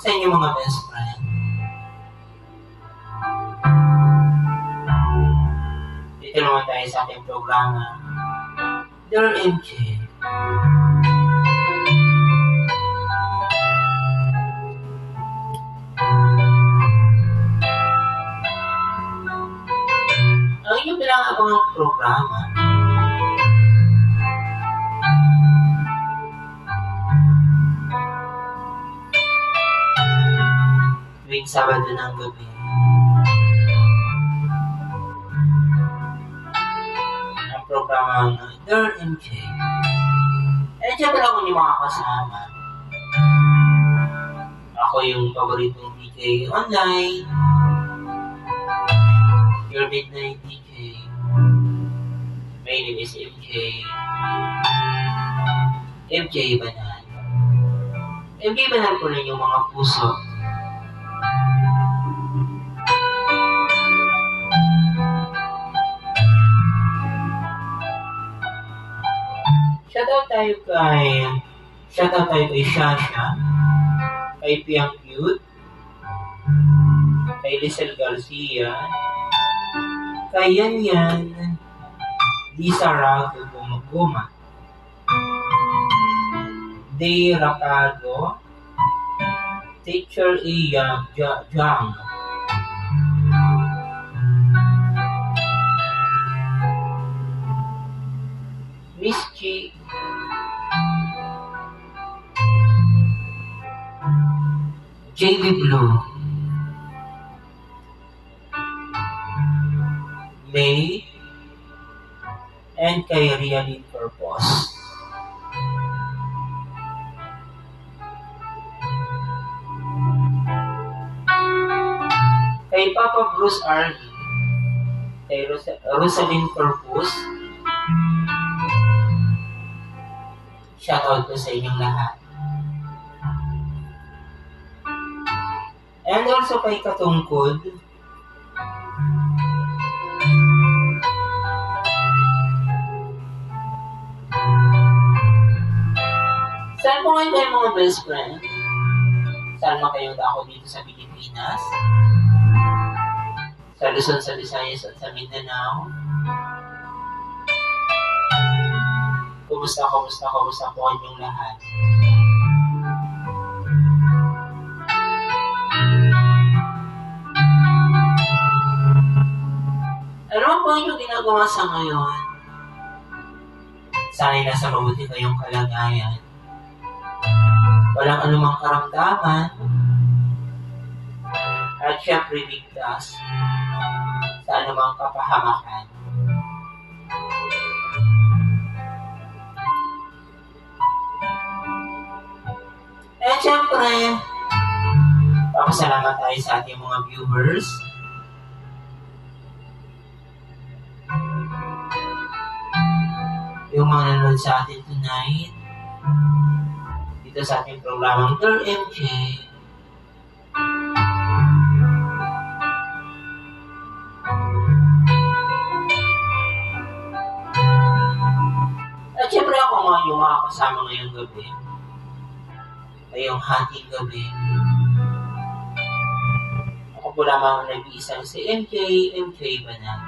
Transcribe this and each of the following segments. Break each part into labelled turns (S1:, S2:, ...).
S1: sa inyo mga best friend. Dito naman tayo sa ating programa, Dear MJ. Ang inyong pinangabangang programa tuwing Sabado ng gabi. Ang programa ng Dear MJ. Siyempre ako yung mga kasama. Ako yung paboritong DJ online. Your Midnight DJ. My name is MJ. MJ Banal. MJ Banal po rin yung mga puso. Shoutout tayo kay Shasha, kay Piang Cute, kay Lizelle Garcia, kay Yan, Lisa Rago Gumaguma, Day Rapado, Teacher Iya Jang, Miss G, JB Blue, May, and kay Realin Purpose. Kay Papa Bruce Arlie, kay Rosalind Purpose, shoutout ko sa inyong lahat. And also kay Katungkod, saan po ngayon kayo mga best friend? Saan na kayo ako dito sa Pilipinas? Sa Luzon, sa Visayas at sa Mindanao? Kumusta po kayong lahat? Ano po yung ginagawa sa ngayon? Sana'y nasa mabuti kayong kalagayan. Walang anumang karamdaman. At syempre ligtas sa anumang kapahamakan. At syempre, papasalamat tayo sa ating mga viewers. Yung mga nanonood sa atin tonight, dito sa ating programang Dear MJ. At syempre ako yung mga kasama ngayong gabi. Ngayong hating gabi. Ako po lamang nag-iisang si MJ Banal.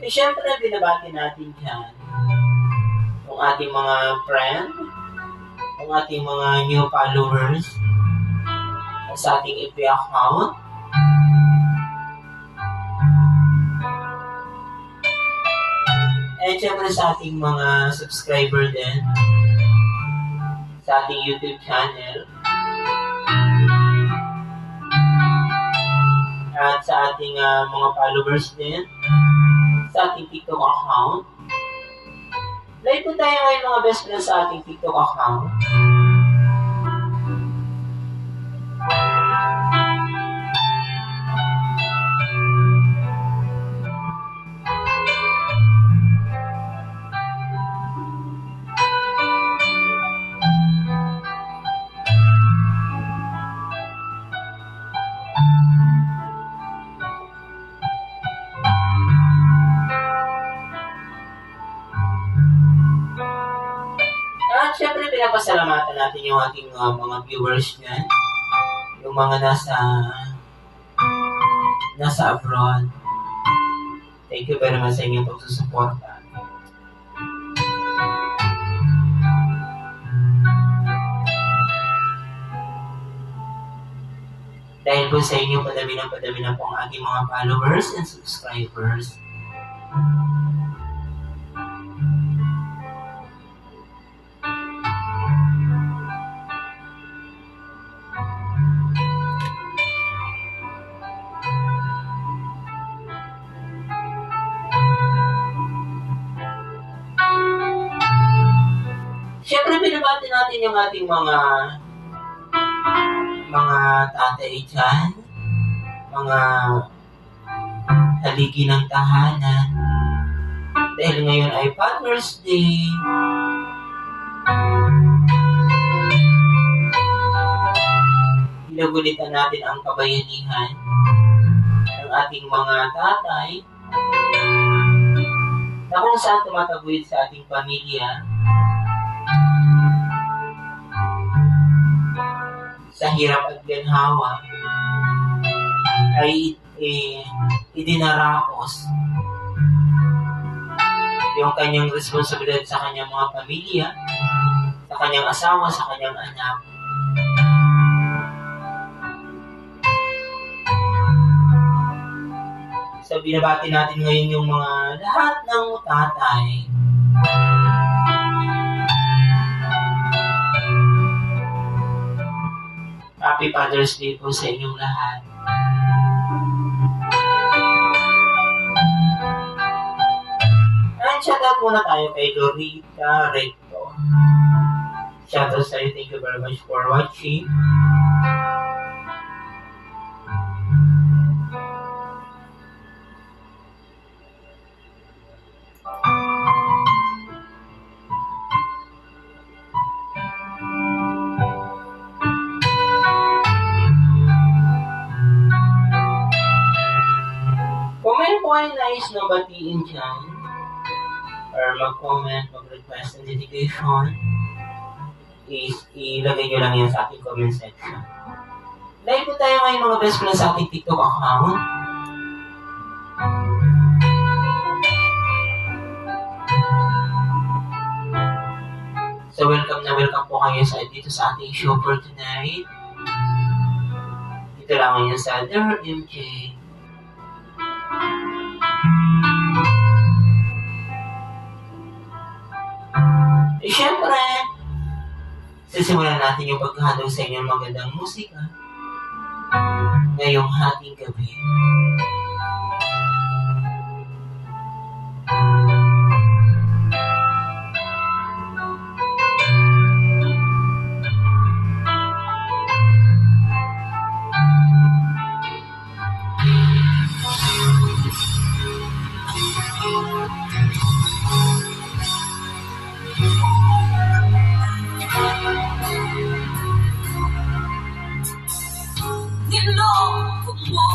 S1: Siyempre, binabati natin dyan yung ating mga friend, yung ating mga new followers sa ating FB account. And siyempre sa ating mga subscriber din sa ating YouTube channel. At sa ating mga followers din sa ating TikTok account. Live po tayo ngayon mga best friends sa ating TikTok account. pasalamatan natin yung ating mga viewers niyan. Yung mga nasa abroad. Thank you very much sa inyong pagsusuporta. Dahil po sa inyo, padami na po ang ating mga followers and subscribers. Siyempre, binabati natin yung ating mga tatay dyan, mga haligi ng tahanan. Dahil ngayon ay Father's Day. Pinagulitan natin ang kabayanihan ng ating mga tatay na kung saan tumataguyod sa ating pamilya sa hirap at ginhawa ay idinaraos yung kanyang responsibilidad sa kanyang mga pamilya, sa kanyang asawa, sa kanyang anak. So, binabati natin ngayon yung mga lahat ng tatay. Happy Father's Day po sa inyong lahat. And shoutout muna tayo kay Dorita Recto. Shoutout sa iyo. Thank you very much for watching. Kung meron po kayo nais na batiin dyan, or mag-comment, mag-request ng dedication, ilagay nyo lang yan sa ating comment section. Live po tayo ngayon mga best friends sa ating TikTok account. So welcome po kayo dito sa ating show for tonight. Dito lang ngayon sa Dear MJ. Siyempre, sisimulan natin yung paghahandog sa inyong magandang musika ngayong hating gabi.
S2: Niloko mo,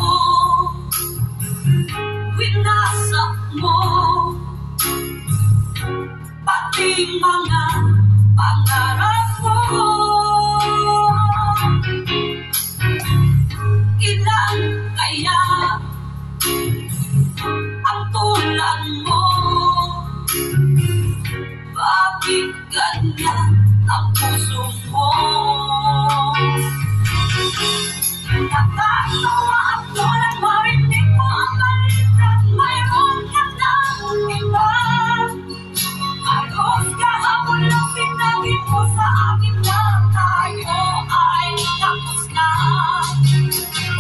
S2: winasak mo, pati mga pangarap mo. Ilan kaya ang tulad mo? Bakit ganyan ang puso mo? Natatawa ako nang marinig mo ang balikat, mayroon ka ng iba. Halos kahapon lang pinagin mo sa akin na tayo ay tapos na.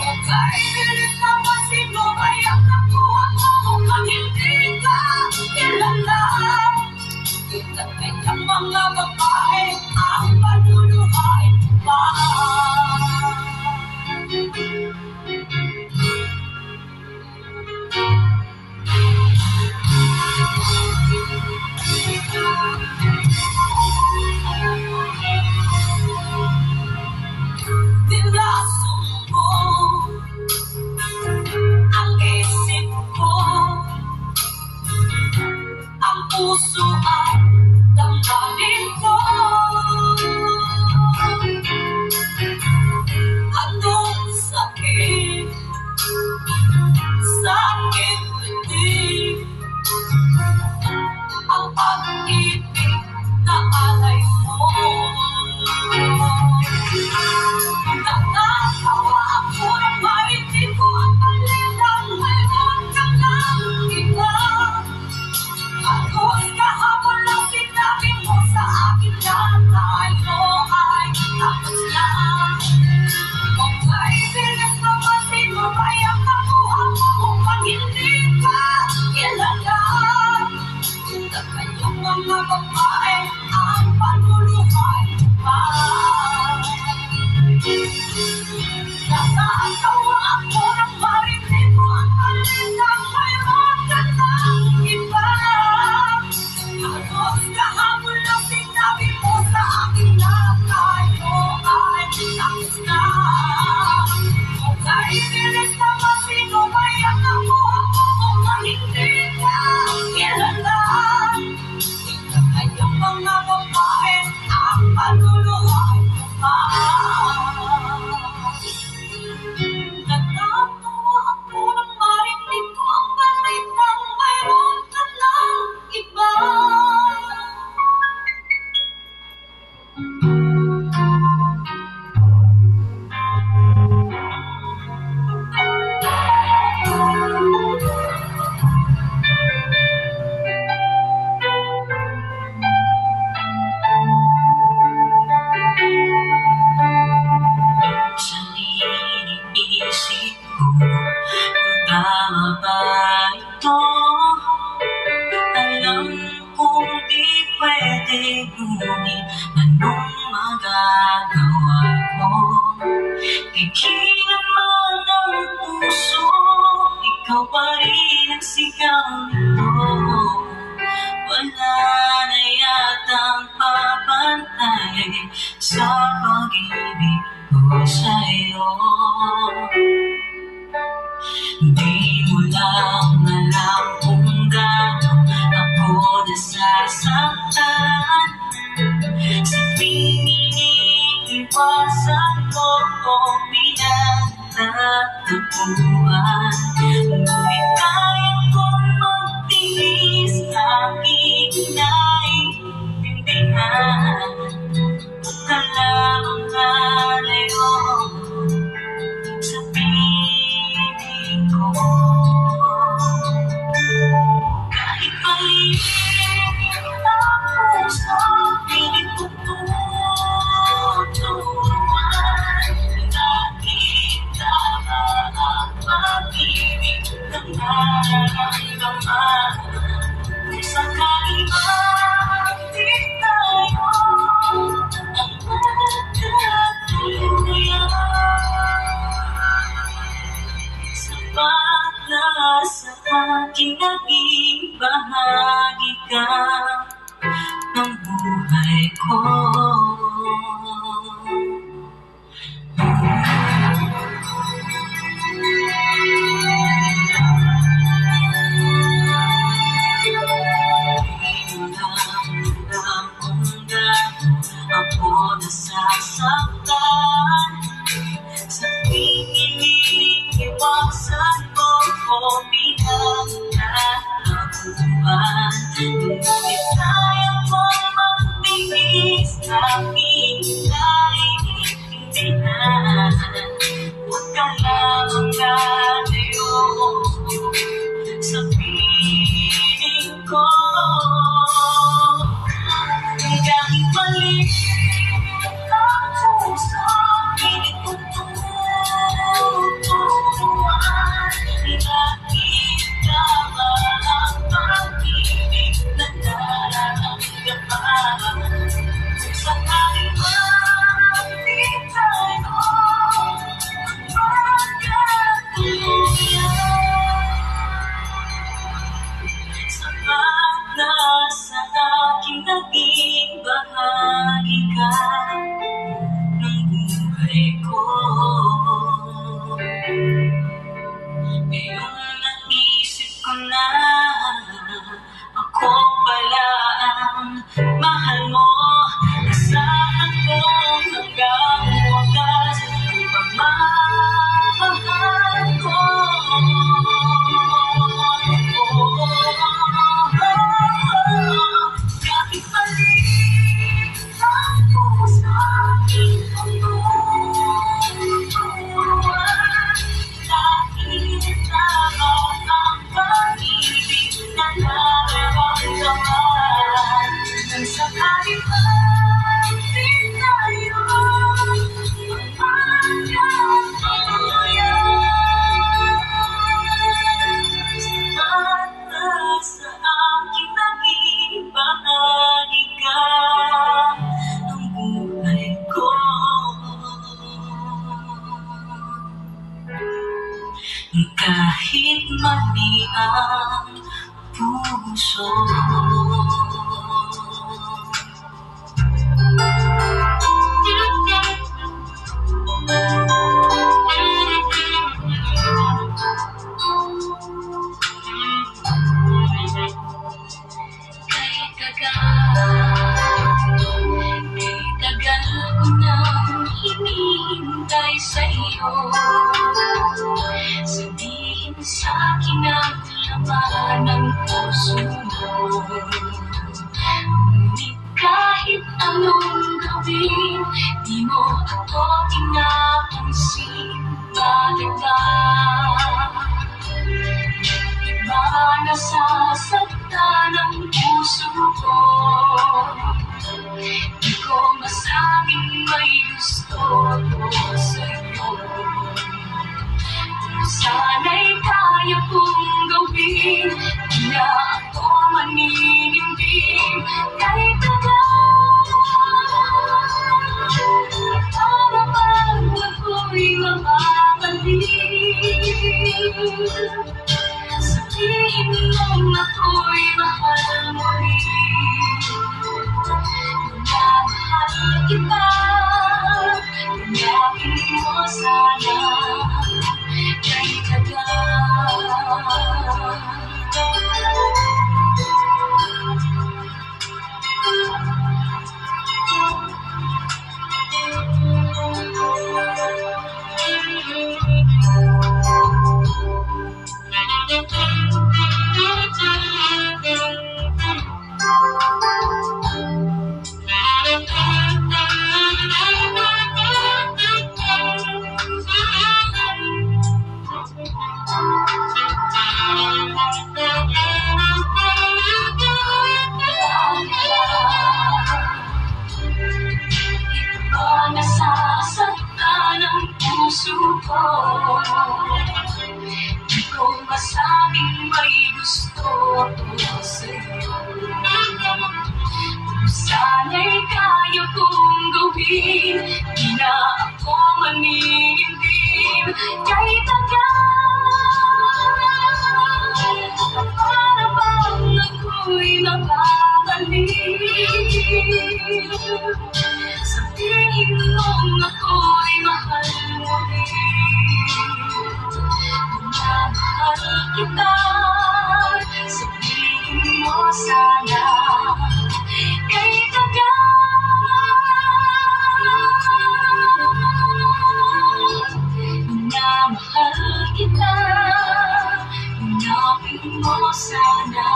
S2: Okay, bilis na ba sino kaya nakuha mo mukhang hindi ka kilala? Kita kayang mga babae ang panuluhay pa. Dinasong mo ang isip ko, ang puso at damdamin ko. pa rin ang sigaw mo. Wala na yatang papantay sa pag-ibig ko sa'yo. Di mo lang alam kung gaano ako nasasaktan sa pinag-iiwasan ko o pinagtatapuan. Ngunit kaya kong magtiis, aking naiintindihan. Huwag ka lamang lalayo sa piling ko. Kahit maliit ang puso, pilit ko tuturuan. Nakita ba ang pag-ibig ng nararamdaman? Kung sakali ba di tayo ang magkatuluyan, sapat na sa aking naging bahagi ka ng buhay ko. Ako nasasaktan sa pinag-iwasan ko o pinagtatapuan. Ngunit kaya kong magtiis, aking naiintindihan. Huwag ka lamang lalayo sa piling ko. Kahit maliit ang puso, pilit ko tuturuan. Nakita ba ang pag-ibig na nararamdaman? Kung sakali ba di tayo magkatuluyan, sapat na sa aking naging bahagi ka ng buhay ko. Ngayong naisip ko na ako pala ang mahal mo, asahan ko hanggang wakas ang pagmamahal ko. Kahit maliit ang puso, pilit ko tuturuan. Nakita mo ang pag-ibig na nararamdaman? Nang sakali ba di tayo magkatuluyan, sapat na sa aking naging bahagi ka ng buhay ko. Kahit mali ang puso. Tagal ko nang hinihintay sa'yo. Sabihin sa'kin ang laman ng puso mo. Ngunit kahit anong gawin, di mo ako pinapansin. Bakit ba? Iba nasasaktan ang puso ko. Di ko masabing may gusto ko sa'yo. Kung sana'y kaya kong gawin, di na ako maninimbing. Kahit tagal, para bang ako'y mababalik. Sabihin mong ako'y mahal mo rin. Minamahal kita, tanggapin mo sana kay tagal. Nasasaktan ang puso ko. Di ko masabing may gusto ko sa'yo. Kung sana'y kaya kong gawin, di na ako maninindim kay tagal. Para bang ako'y nakakaliw. Sabihin mong ako'y mahal mo rin. Minamahal kita, sabihin mo sana kay tagal. Minamahal kita, hanapin mo sana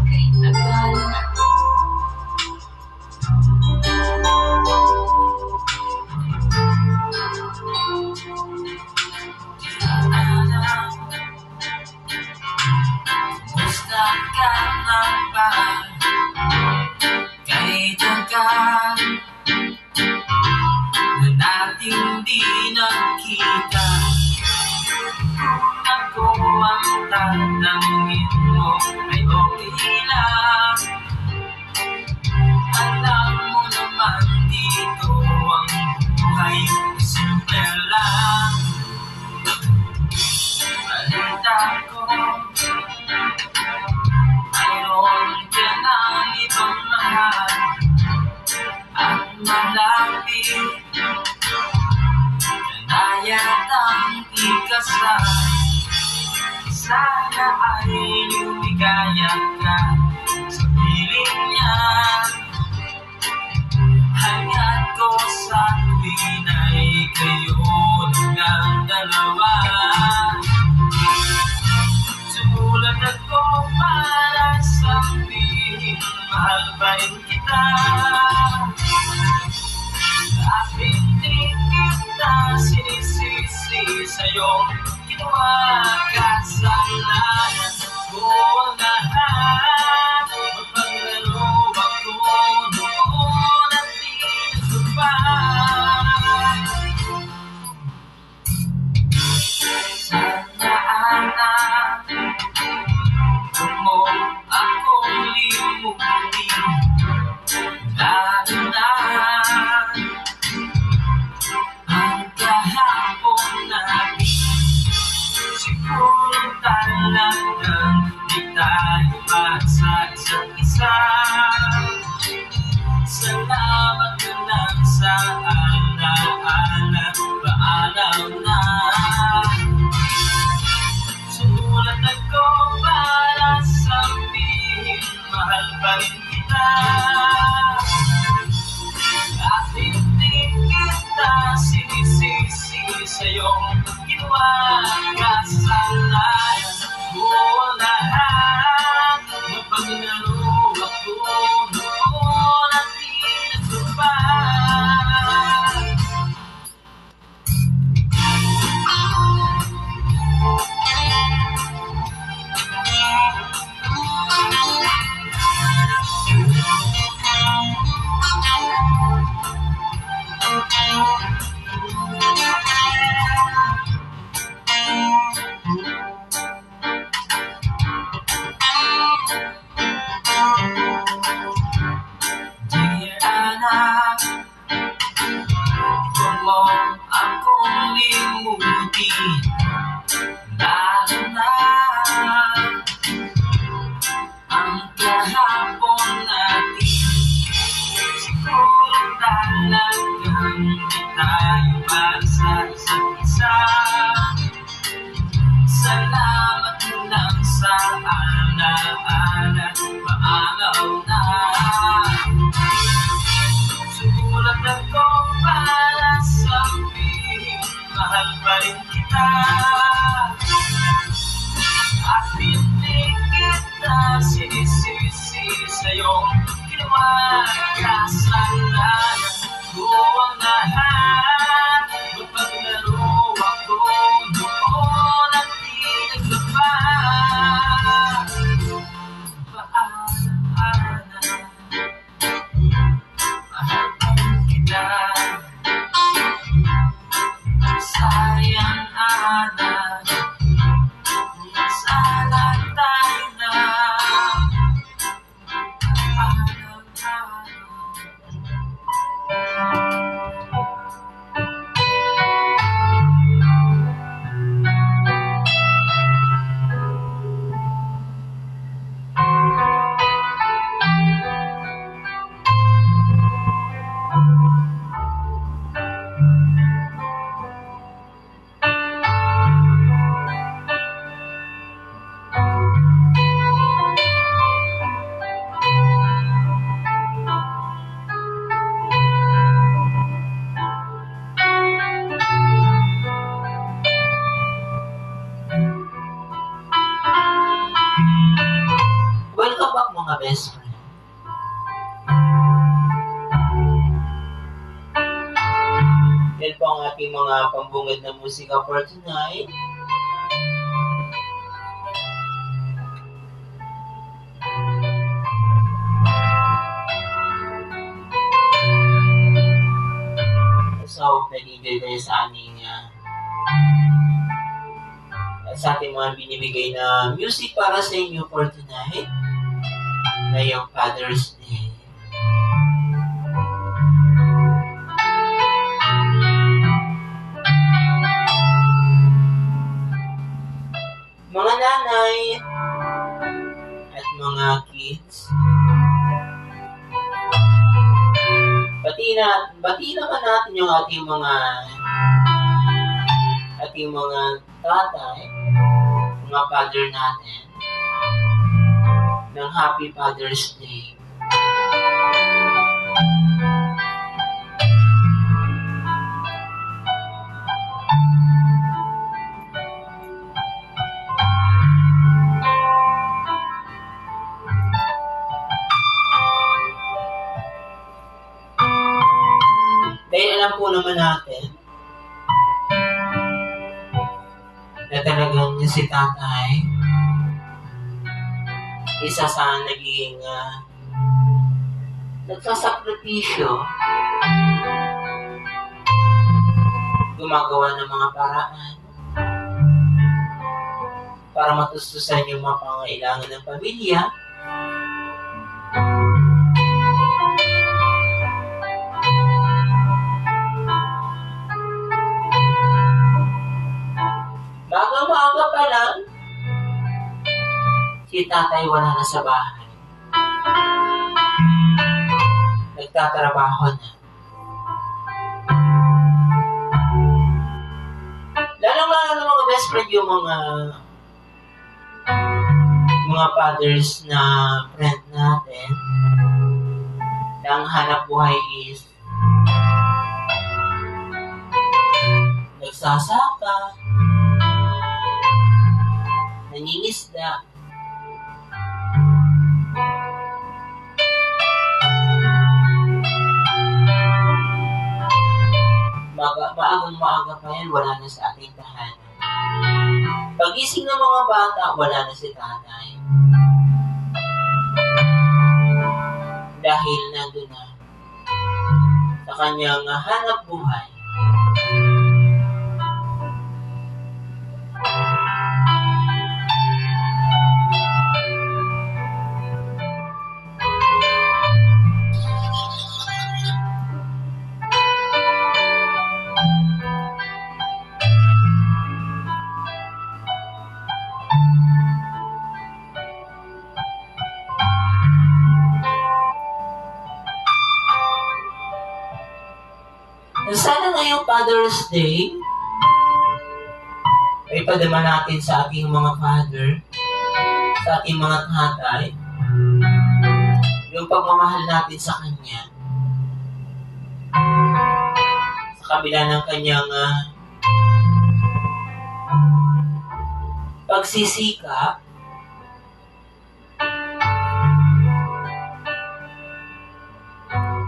S2: kay tagal.
S1: Kumusta ka na ba? Kahit tagal na nating di nakita, ako ang tatanungin mo ay okay lang. Alam mo naman dito ang buhay simple lang. Balita ko mayroon ka ng ibang mahal at malapit na yatang ikasal. Sana ay lumigaya ka sa piling niya. Hangad ko sa tuwin ay kayo ng dalawa. Sumulat ako para sabihin mahal pa rin kita. At hindi kita sinisisi sa'yo ginawa. Kasalanan ko ang lahat. Mapaglaro ako noon at tinutupad. Sana anak mo akong limutin, lalo na ang kahapon natin. Siguro sa alaala, maalaw na. Sumulat ako para sabihin, mahal pa rin kita. At hindi kita sinisisi sa'yong ginawa kasalanan ko ang lahat. Mapaglaro ako noon at di naglaba. Paalaala, mahal pa rin kita. Sayang anak, sana tayo na. Welcome back mga best friend. Yan po ang ating mga pambungad na musika for tonight. So, nag-enjoy kayo sa ating sa ating mga binibigay na music para sa inyo for tonight, ngayong Father's Day. Mga nanay at mga kids, bati naman natin yung ating mga tatay, mga father natin, ng Happy Father's Day. Dahil alam po naman natin na talagang si tatay isa sa naging nagsasakripisyo, gumagawa ng mga paraan para matustusan yung mga pangailangan ng pamilya. Maaga pa lang, si tatay wala na sa bahay. Nagtatrabaho na. Lalo-lalo ng mga best friend yung mga fathers na friend natin na ang hanap buhay is nagsasaka, nangingisda, maagang-maaga pa yan, wala na sa ating tahanan. Pagising ng mga bata, wala na si tatay. Dahil nandun na sa kanyang hanap buhay. Sana ngayong Father's Day ay padama natin sa ating mga father sa ating mga tatay, yung pagmamahal natin sa Kanya, sa kabila ng Kanyang pagsisikap,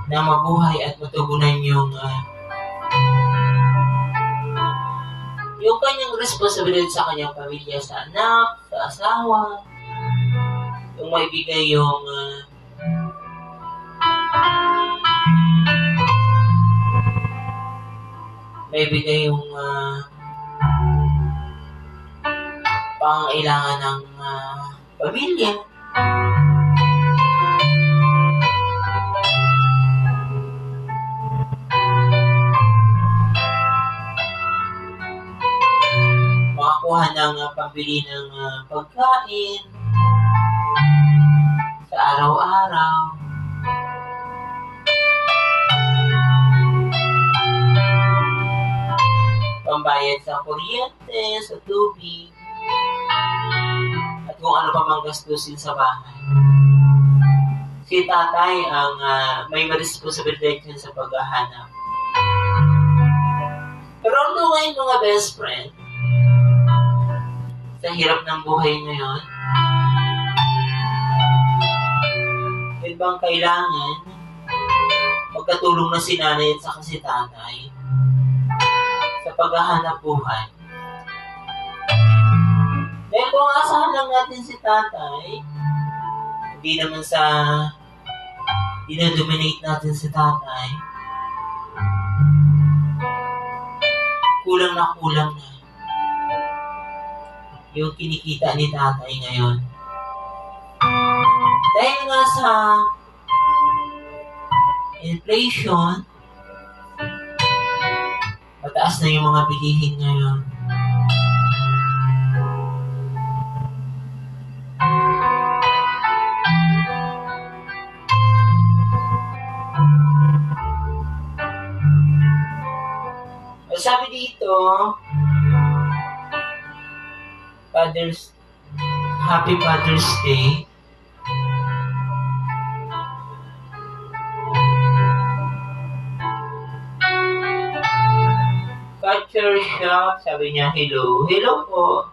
S1: na mabuhay at matugunan yung kanyang responsibilidad sa kanyang pamilya, sa anak, sa asawa, yung maibigay yung pangangailangan ng pamilya. Makakuha ng pambili ng pagkain sa araw-araw. Pambayad sa kuryente, sa tubig, at kung ano pa mang gastusin sa bahay. Si tatay ang may responsibilidad yun sa paghahanap. Pero ano ngayon mga best friend, sa hirap ng buhay ngayon, yun bang kailangan magkatulong na si nanay at saka si tatay sa paghahanap buhay? Dahil kung asahan lang natin si tatay, hindi naman sa dinodominate natin si tatay, kulang na yung kinikita ni tatay ngayon. Dahil nga sa inflation, mataas na yung mga bilihin ngayon. Sabi dito, Happy Father's Day. Culture Shock, sabi niya, hello. Hello po.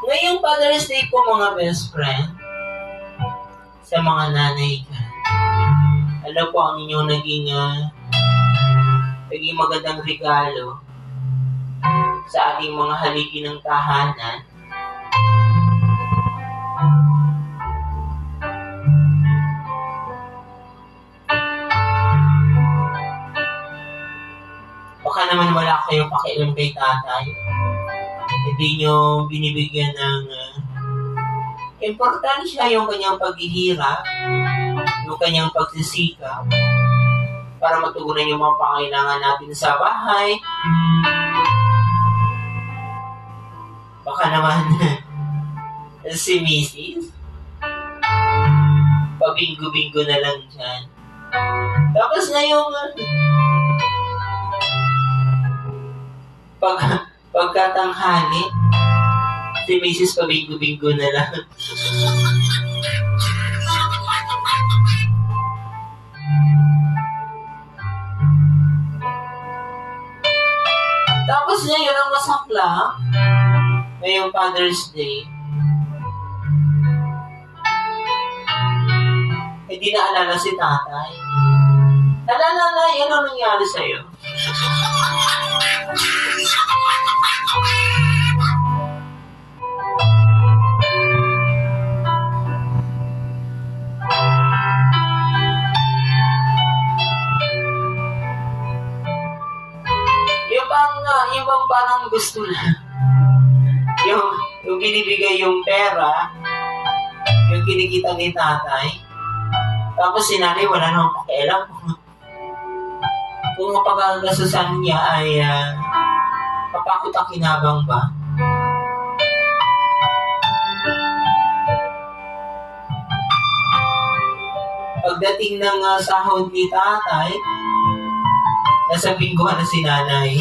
S1: Ngayong Father's Day po mga best friend, sa mga nanay dyan, ano po ang inyong naging magandang regalo sa ating mga haligi ng tahanan? Baka naman wala kayong pakialam kay tatay. Hindi nyo binibigyan ng importansya yung kanyang paghihirap, yung kanyang pagsisikap para matugunan yung mga pangailangan natin sa bahay. Baka naman si Mrs. pabinggo-bingo na lang dyan. Tapos na yung pagkatanghali, si Mrs. pabinggo-bingo na lang. Tapos ngayon ang masakla, ngayong Father's Day, hindi na alala si tatay. Alala na, yan ang nangyari sa'yo. Yung yung bang parang gusto lang. Yung binibigay yung pera, yung kinikita ni tatay, tapos si nanay wala nang pakialam. Kung mapagagastusan niya ay kapakot ang kinabang ba? Pagdating ng sahod ni tatay, nasa bingguhan na si nanay.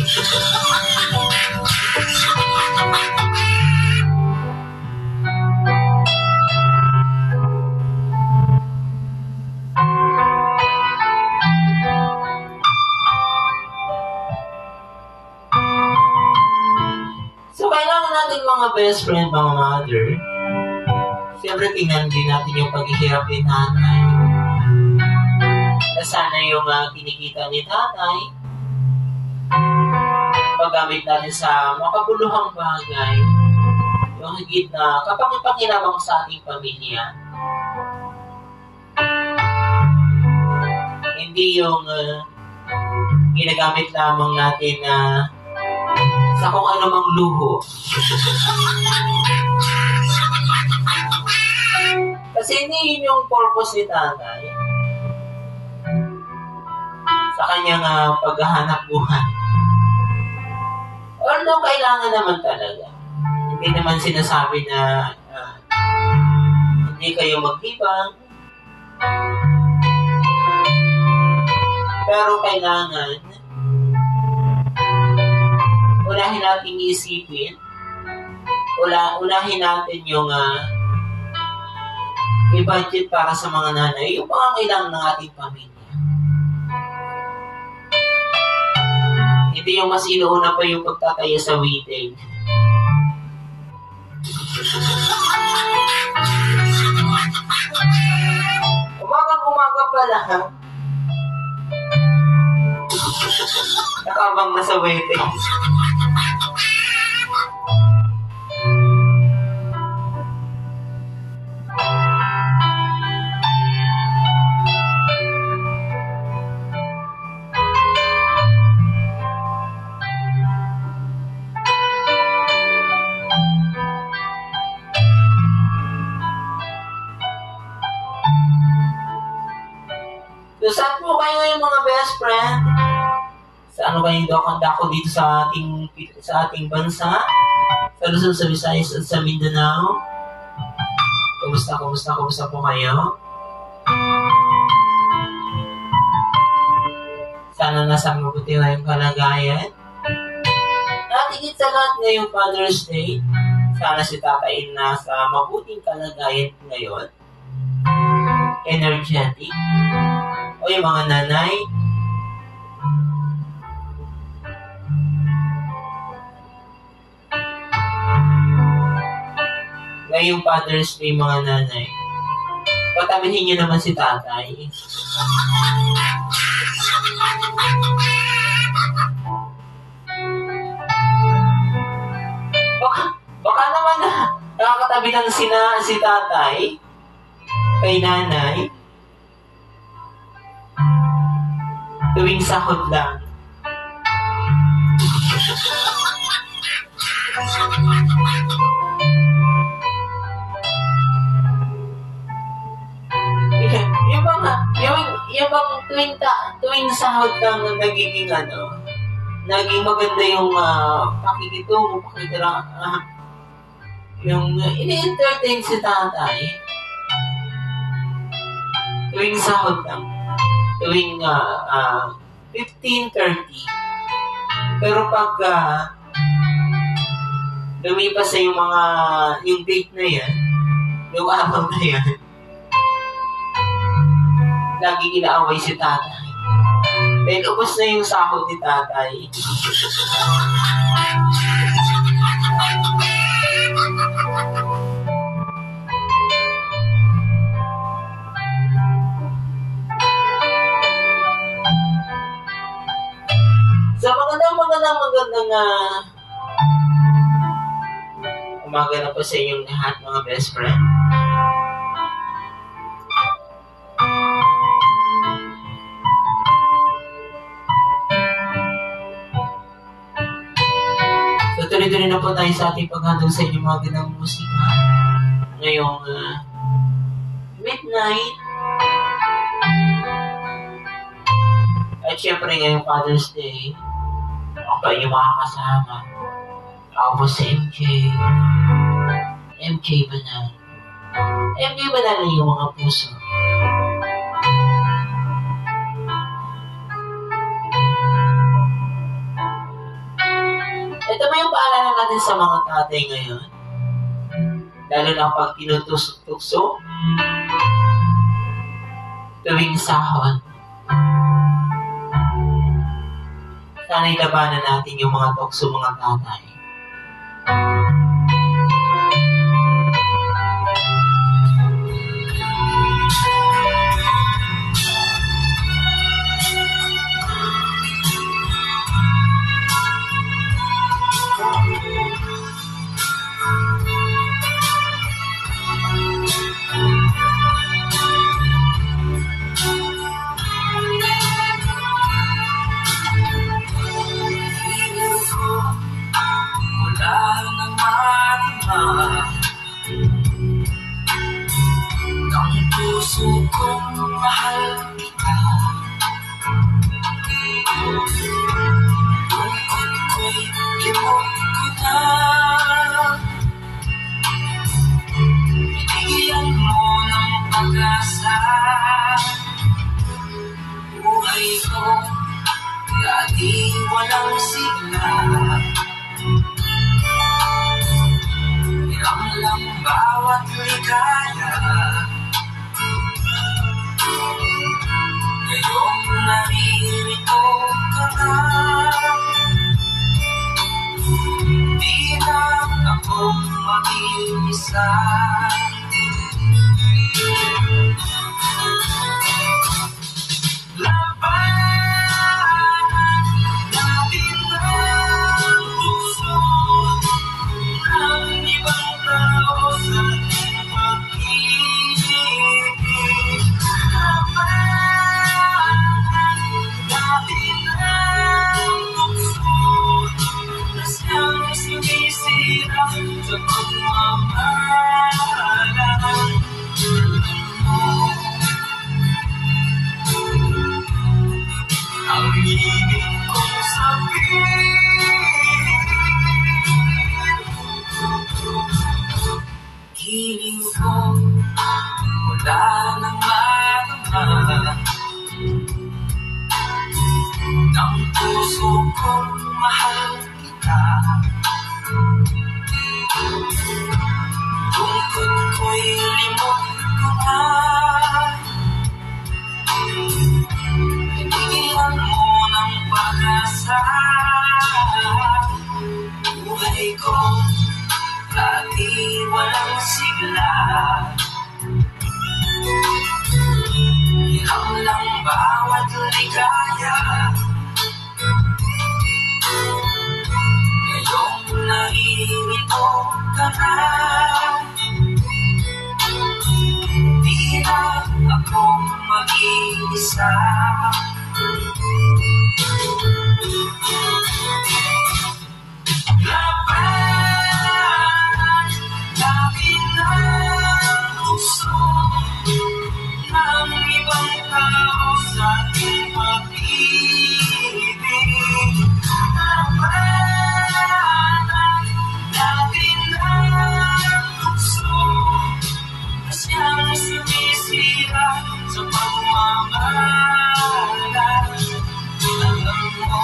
S1: So, kailangan natin mga best friend, mga mother, siyempre tingnan din natin yung paghihirap ni tatay. Na sana yung kinikita ni tatay, magamit natin sa makabuluhang bagay, yung higit na kapag-pakinabang sa ating pamilya. Hindi yung ginagamit lamang natin sa kung ano mang luho. Kasi hindi yun yung purpose ni tatay sa kanyang paghahanap buhay. Although kailangan naman talaga. Hindi naman sinasabi na hindi kayo maglibang. Pero kailangan unahin natin isipin, unahin natin yung i-budget para sa mga nanay, yung pangangailangan ng ating pamilya. Hindi yung mas inuuna pa yung pagtataya sa waiting. Umagang-umaga pala, ha? Nakabang na sa waiting. So, saan po kayo yung mga best friend? Sa ano kayo dako dito sa ating bansa? Sa Luzon, sa Visayas at sa Mindanao? Kumusta po kayo? Sana nasa mabuti na yung kalagayan. At higit sa lahat ngayong Father's Day, sana si tatay nasa mabuting kalagayan ngayon. Energetic. O yung mga nanay, ngayong Father's Day, mga nanay, patabihin niyo naman si tatay. Baka naman nakakatabi lang si tatay kay nanay tuwing sahod lang. Yung bang tuwing sahod lang nagiging naging maganda yung pakikitungo, yung ini-entertain si tatay tuwing sahod lang, tuwing 15:30. Pero pag lumipas sa yung date na yan, yung araw na yan, laging inaaway si tatay. Dahil ubos na yung sahod ni tatay. So, magandang umaga na po sa inyong lahat, mga best friend. tuloy-tuloy na po tayo sa ating paghandog sa inyong mga gandang musika. Ngayong midnight. At syempre ngayong Father's Day, ako pa inyong makakasama. Ako po si MJ. MJ Banal. MJ Banal na yung mga puso. Ito ba yung paalala natin sa mga tatay ngayon? Lalo na pag tinutusok-tukso tuwing sahod. Sana'y labanan natin yung mga tukso mga tatay.
S2: Ang puso kong mahal kita, lungkot ko'y limot ko na. Binigyan mo ng pag-asa buhay ko, dati walang sigla. Lang bawat ligaya, ngayong naririto ka na, di na ako mag-iisa. Labanan natin ang puso ng ibang tao sa ating pag-ibig. Labanan natin ang puso na siyang sumisira sa pagmamahalan mo. Ang ibig kong sabihin, hiling ko wala nang madama, ng puso kong mahal kita, lungkot ko'y limot ko na. Binigyan mo ng pag-asa buhay ko, dati walang sigla. Hirap lang bawat ligaya, ngayong naririto ka na, di na ako mag-iisa. Labanan natin ang puso ng ibang tao sa ating pag-ibig. Labanan natin ang puso na siyang sumisira sa pagmamahalan. Alam mo,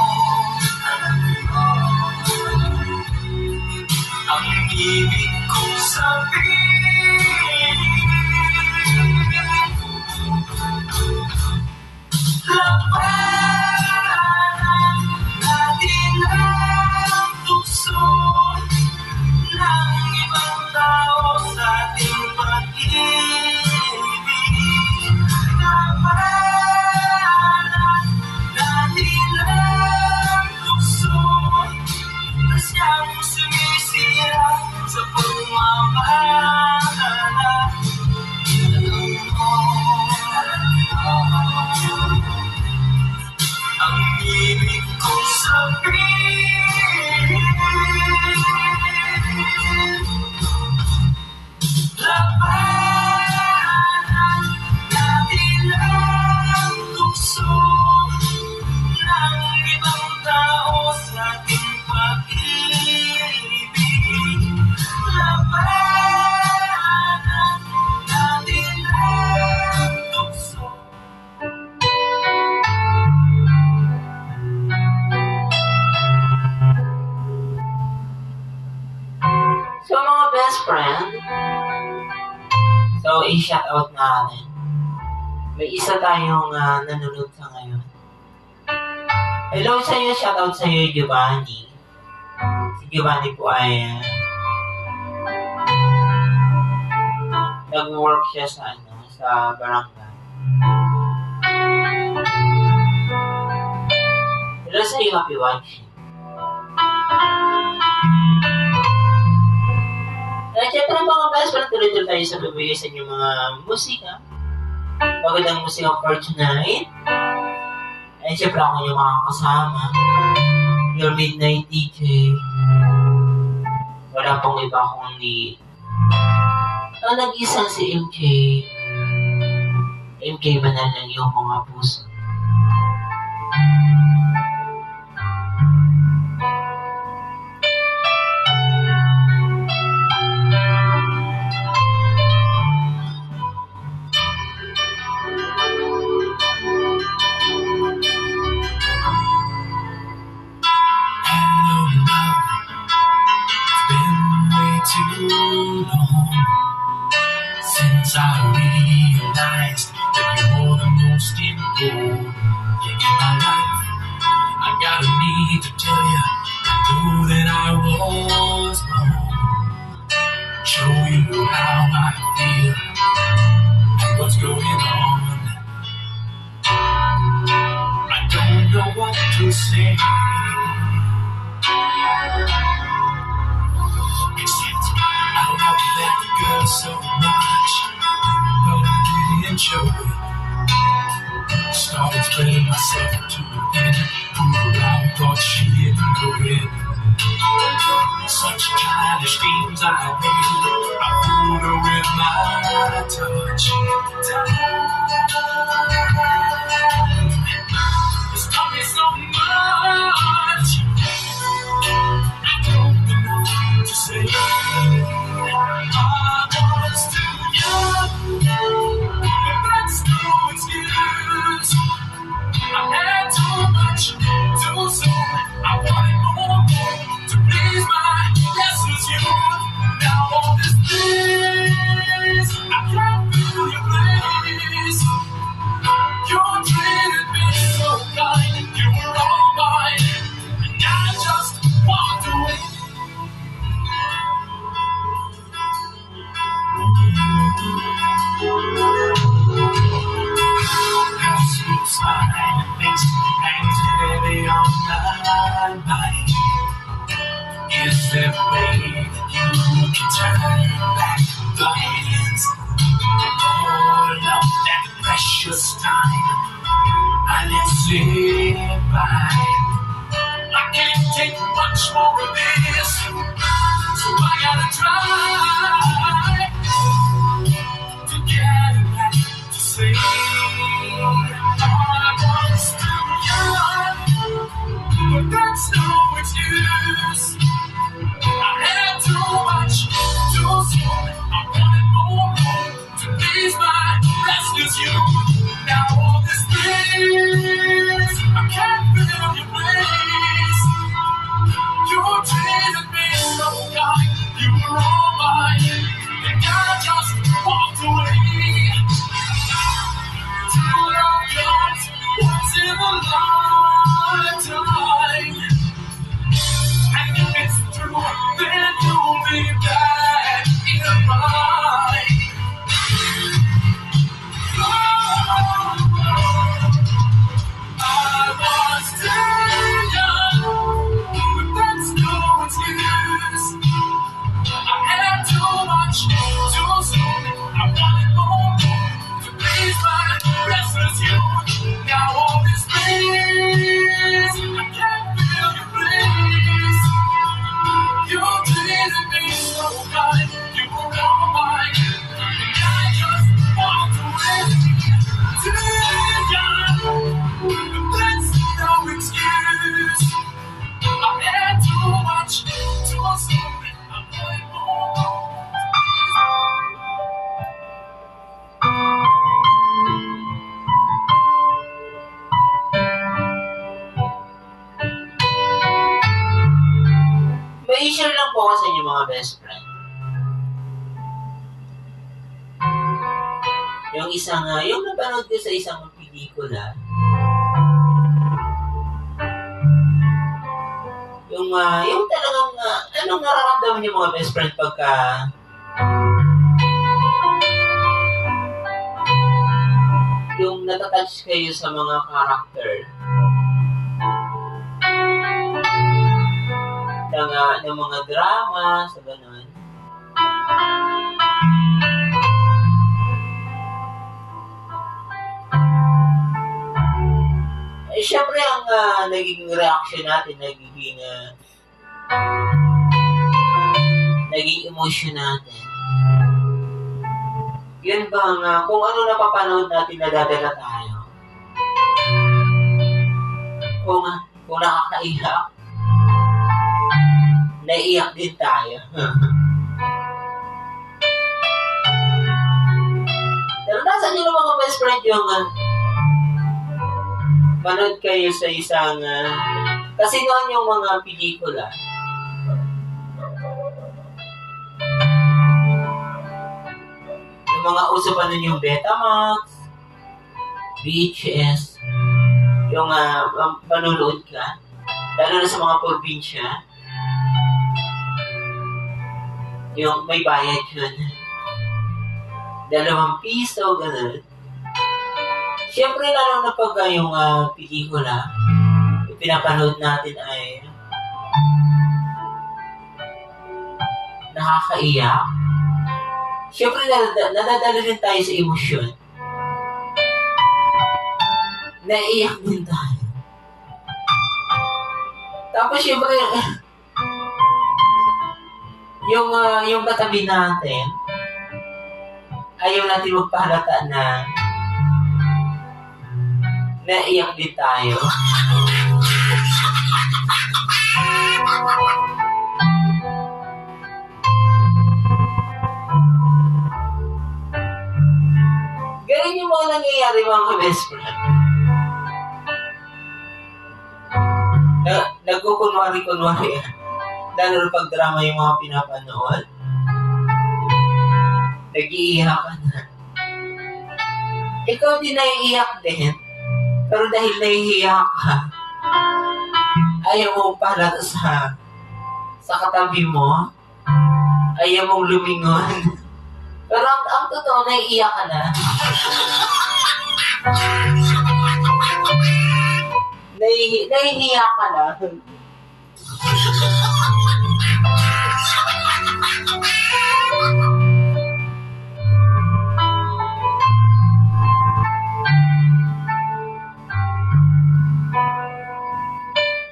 S1: best friend. So, i-shout out natin. May isa tayong nanonood sa ngayon. Hello sa iyo, shout out sa iyo, Giovanni. Si Giovanni po ay nag-work siya sa barangay. Hello sa iyo, happy watching. At syempre mga best friend, tuloy-tuloy tayo sa bibigay sa inyo mga musika. Magandang musika for tonight. At syempre ako yung mga kasama. Your Midnight DJ. Wala pong iba kundi ang nag-isang si MK. MK banal ng iyong mga puso.
S2: Too long since I realized that you're the most important thing in my life. I gotta need to tell you, I know that I was wrong. Show you how I feel and what's going on. I don't know what to say. That girl so much, but I didn't show it. Started spreading myself to an end, pulled around, thought she didn't know it. Such childish schemes I made, I fooled her with my touch. It's taught me so much. I don't know what to say. I was too young, but that's no excuse. I had too much too soon. I wanted more to please my restless youth. Now all this bliss, I can't feel your place. You treated me so kind, you were all mine, and I just walked away. Smile face hangs heavy on my mind. Is there a way that you can turn back the hands of all of that precious time I let slip by? I can't take much more of this, so I gotta try to get it back to say but that's no excuse. I had too much too soon. I wanted more to please my restless youth. Now all this bliss, I can't feel your place. You treated me so kind, you were all mine, and I just walked away. True love comes once in a lifetime, and if it's true, then you'll be back in mine. I was too young, but that's no excuse. I had too much too soon. I wanted more to please my restless youth. Now all this bliss, I can't feel your bliss. You treated me so kind, you were all mine, and I just walked away. Too young, but that's no excuse. I had too much too soon. I wanted more.
S1: May share lang po ako sa inyo mga best friend. Yung isang, yung napanood ko sa isang pelikula, yung talagang, anong nararamdaman niyo mga best friend pagka yung natatouch kayo sa mga character ng mga drama, sa ganun. Siyempre, ang naging reaction natin, naging emotion natin. Yun bang, kung ano napapanood natin, nadadala tayo. Kung nakakaiyak, naiiyak din tayo. Naranasan niyo ng mga best friend yung manood kayo sa isang kasi noon yung mga pelikula yung mga uso pa nun yung Betamax, VHS, yung manunood ka lalo na sa mga probinsya yung may bayad yun ₱2, gano'n. Siyempre, lalo na pag yung pelikula, yung pinapanood natin ay nakakaiyak. Siyempre, nadadala rin tayo sa emosyon. Naiiyak din tayo. Tapos, siyempre, yung katabi natin, ayaw natin magpahalata na naiyak din tayo. Ganun yung mga nangyayari mga best friend. Nagkukunwari-kunwari. Lalo na pag drama yung mga pinapanood. Nag-iiyak ka na. Ikaw din naiiyak din. Pero dahil nahihiyak ka, ayaw mong pahalata sa katabi mo, ayaw mong lumingon. Pero ang totoo, naiiyak ka na. Nahihiyak ka na.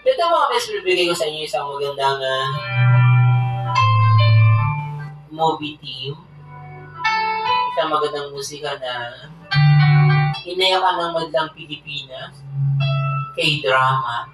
S1: Ito mga best, bibigay ko sa inyo isang magandang movie team. Isang magandang musika na inayakan ng madlang Pilipinas. K-drama.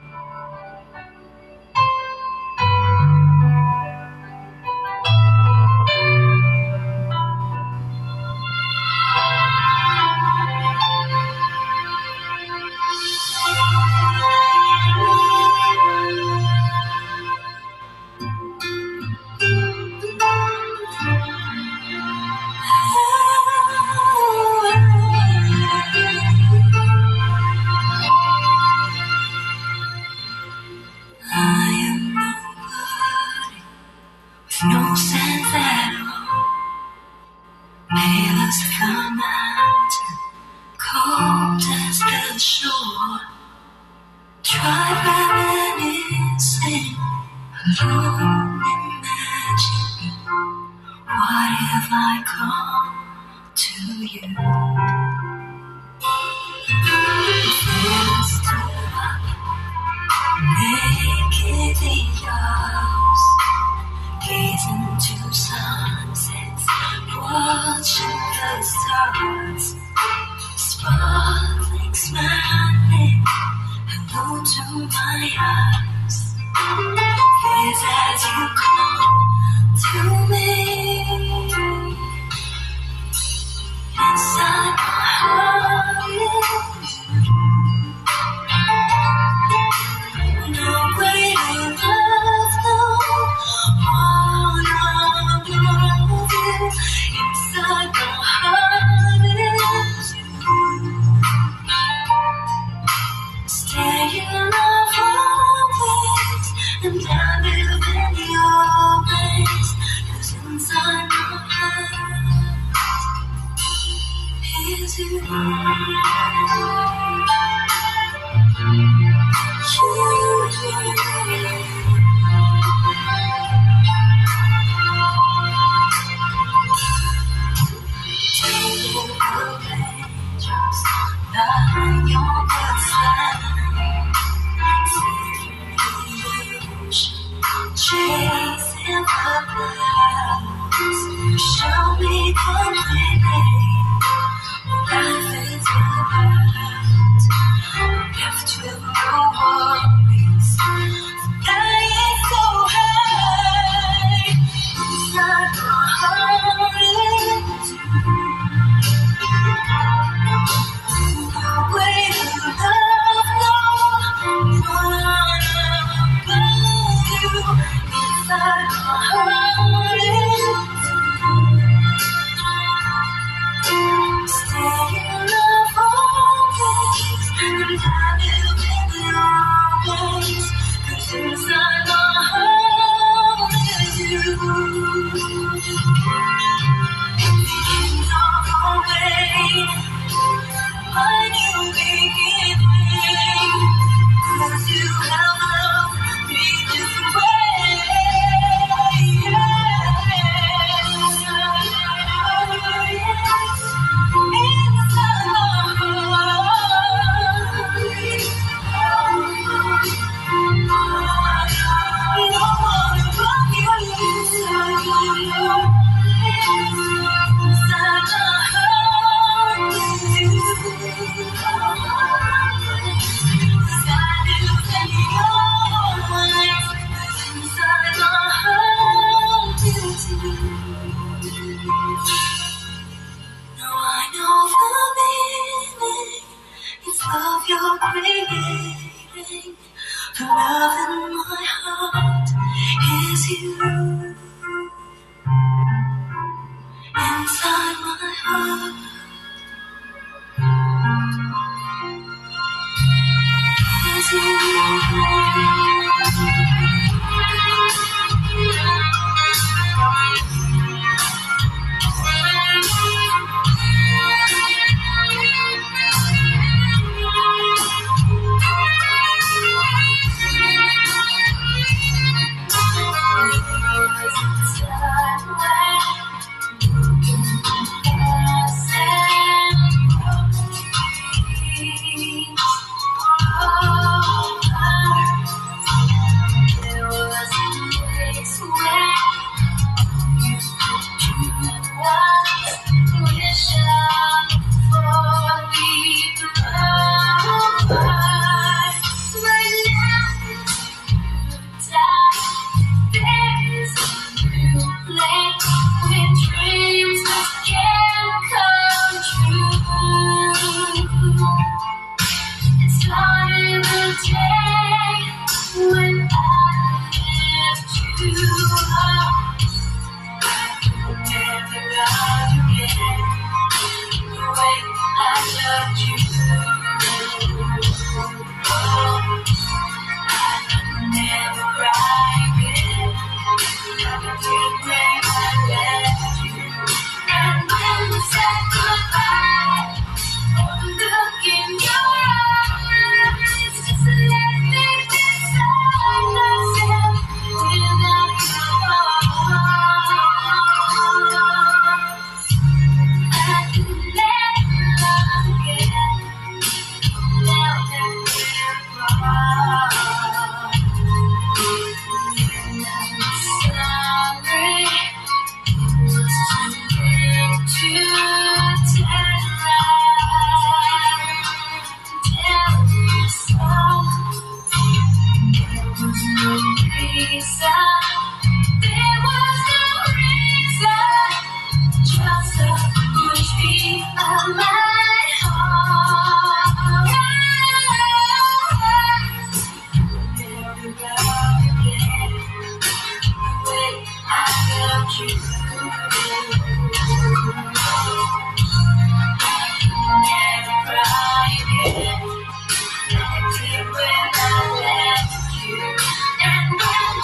S2: No sense at all. Pale as the mountain, cold as the shore. Tried reminiscing, alone imagining. What if I come to you? Then stood up, naked yours. Gazing into sunsets, watching the stars, sparkling, smiling, hello to my eyes. Fears as you come to me, inside my heart is you. No greater love, no one above you. Inside my heart is down to your place, 'cause inside my heart is you. Chasing the clouds, show me completely. Life is about left with no worries, flying so high. Inside my heart is you. The way the love goes, wanna go you. Inside my heart is you. Stay in love always, and I live in your place, 'cause inside my heart is you. Beginning of the way, my new beginning, 'cause you have loved me this way. Now I know the meaning. It's love you're creating. The love in my heart is you. Inside my heart is you. And when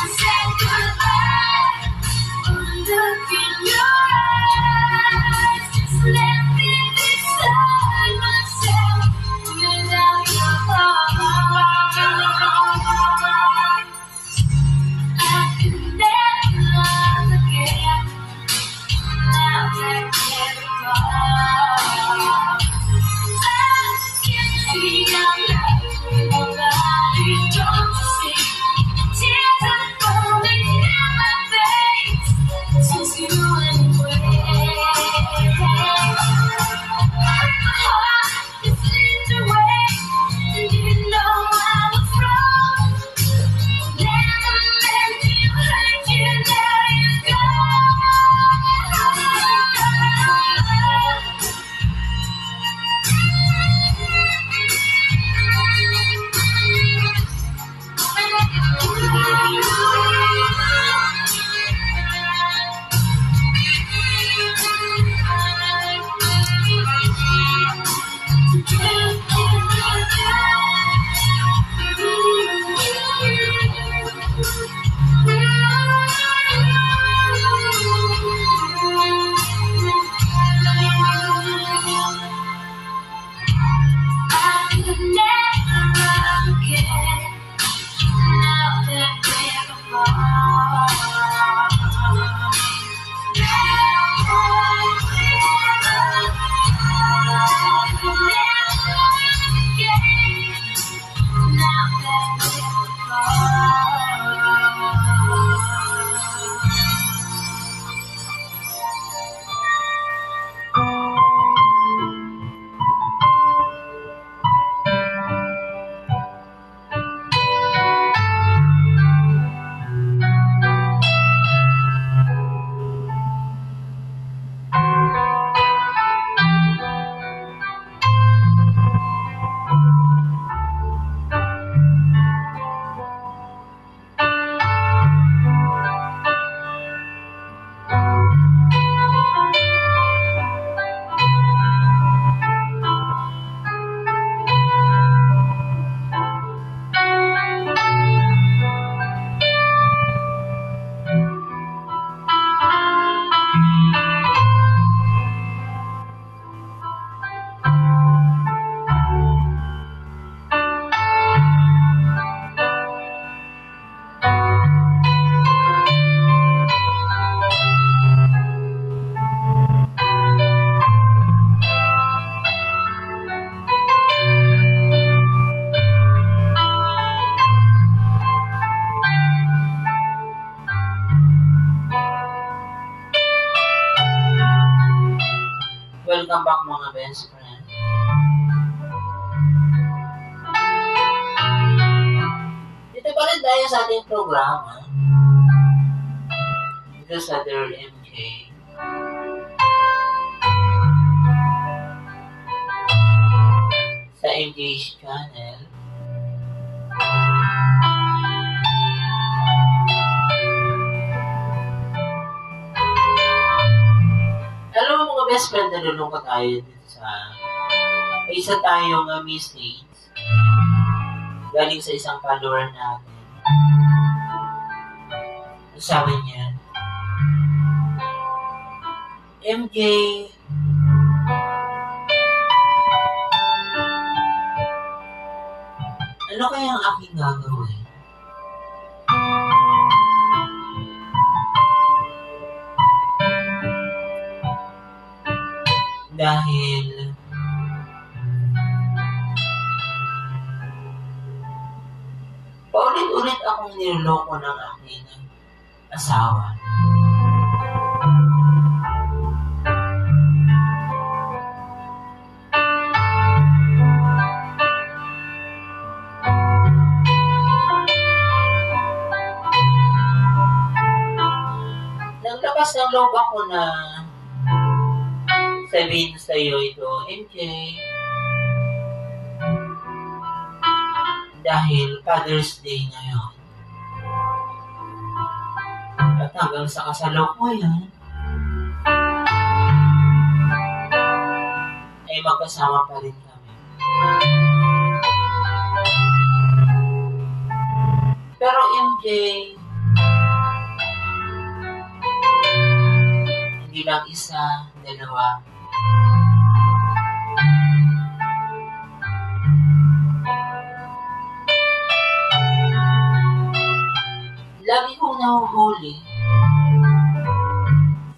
S1: Welcome back mga best friend. Dito pa rin tayo sa ating programa. Dito sa Dear MJ. Sa MJ's channel. Alam mo mga best friend, nalulungkot tayo dito sa may isa tayong message galing sa isang follower natin. Sabi niya, MJ, ano kaya ang aking gagawin? Dahil paulit-ulit akong niloloko ng aking asawa. Naglakas ng loob ako na sabihin sa iyo ito, MJ, dahil Father's Day ngayon. At hanggang sa kasalukuyan, ay magkasama pa rin kami. Pero MJ, hindi lang isa, dalawa, lagi kong nahuhuli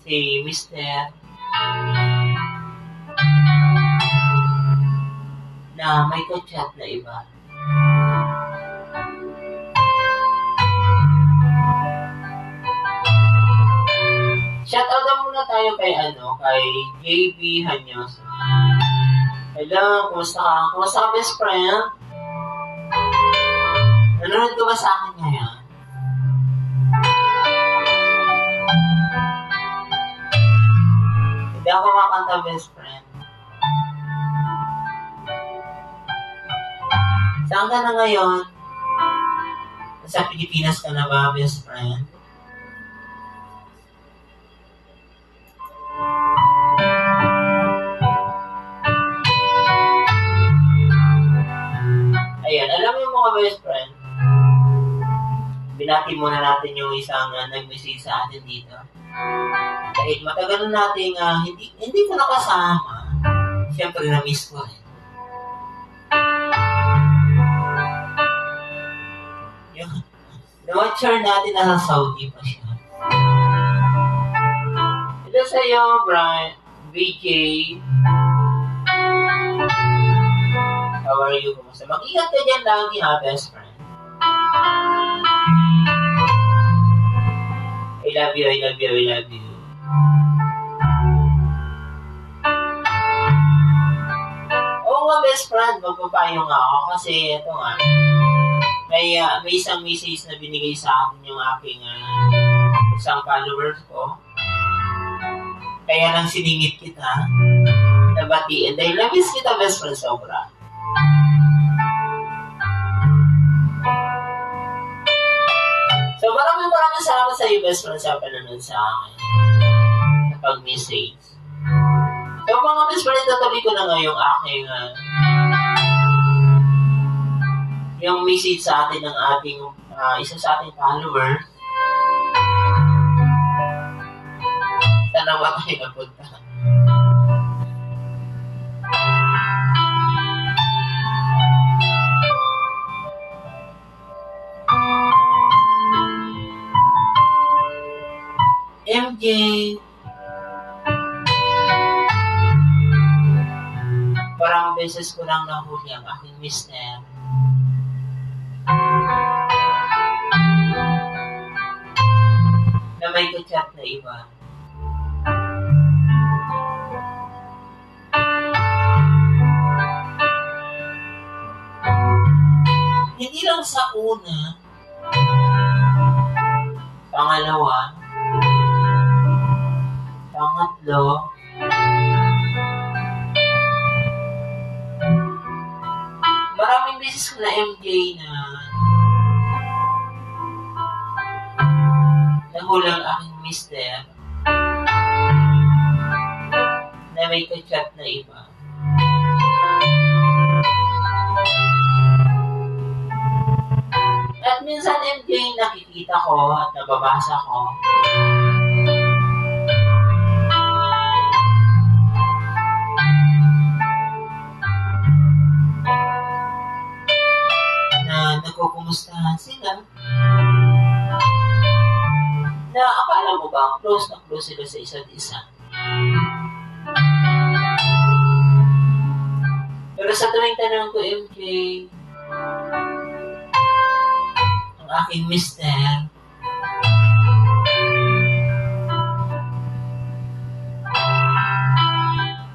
S1: si Mr. na may kachat na iba. Shoutout na muna tayo kay JB Hanyoso. Hello, kumusta ka? Kumusta ka, best friend? Nanonood ka ba sa akin ngayon? Hindi ako makanta, best friend. Saan ka na ngayon? Sa Pilipinas ka na ba, best friend? Ayan, alam mo mga best friend, binati muna natin yung isang nag-message sa atin dito. Dahil matagal na natin hindi ko nakasama, siyempre na-miss ko rin. Yung na-watcher natin nasa Saudi pa siya. Ito sa'yo, Brian, BJ. How are you? Kumusta? Mag-ingat ka dyan lagi ha, best friend. I love you, I love you, I love you. Oo nga, best friend, magpapayo nga ako kasi ito nga, may isang message na binigay sa akin yung aking isang followers ko. Kaya lang siningit kita, nabatiin. Dahil na-miss kita, best friend, sobra. So, maraming salamat sa iyo, best friend, sa panonood sa akin. Sa pag-message. So, mga best friend, tatabi ko na nga yung aking yung message sa atin ng ating isa sa ating followers. Sana ba tayo napunta? MJ, parang beses ko lang nahuli ang aking mister. Na may kachat na iba. Hindi lang sa una, pangalawa, pangatlo, maraming beses ko na MJ na nahulang aking mister na may ka-chat na iba. At minsan MJ nakikita ko at nababasa ko na nagkukumustahan sila na akala mo ba close na close sila sa isa't isa. Pero sa tuwing tanong ko, MJ, ang aking mister,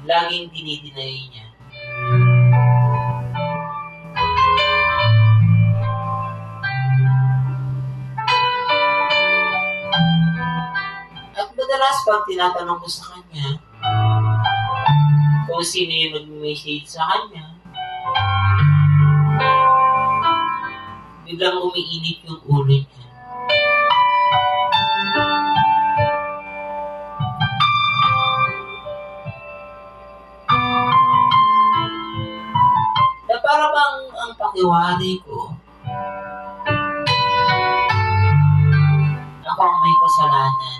S1: laging dinidinay niya. At madalas pag tinatanong ko sa kanya kung sino yung nag-message sa kanya, biglang umiinit yung ulo niya. Na para bang ang pakiwari ko, ako ang may kasalanan.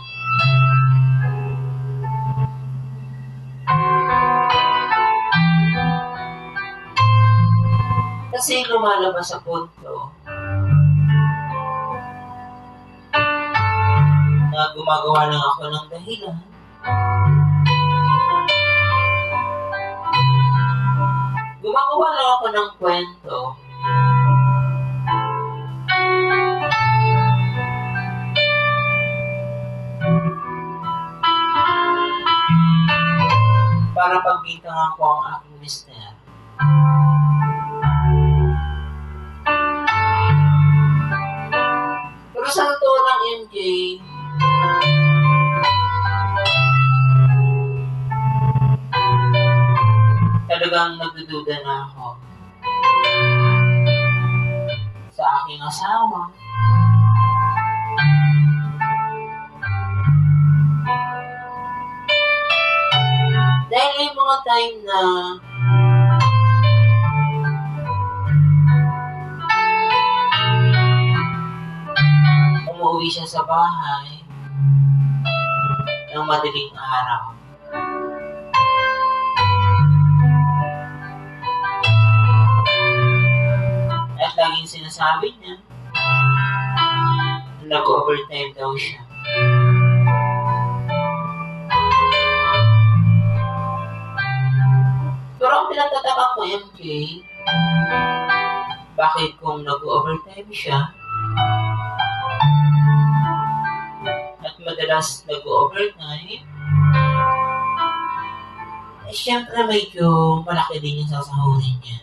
S1: Kasi lumalabas sa punto na gumagawa lang ako ng dahilan gumagawa lang ako ng kwento para pagbintangan ko ang aking mister. Pero sa totoo lang, MJ, talagang nagdududa na ako sa aking asawa. Dahil may mga time na umuwi siya sa bahay ng madaling araw. At laging sinasabi niya nag-overtime daw siya. Pero ang pinagtataka ko, MJ, bakit kung nag-overtime siya at madalas nag-overtime, eh syempre medyo malaki din yung sasahurin niya.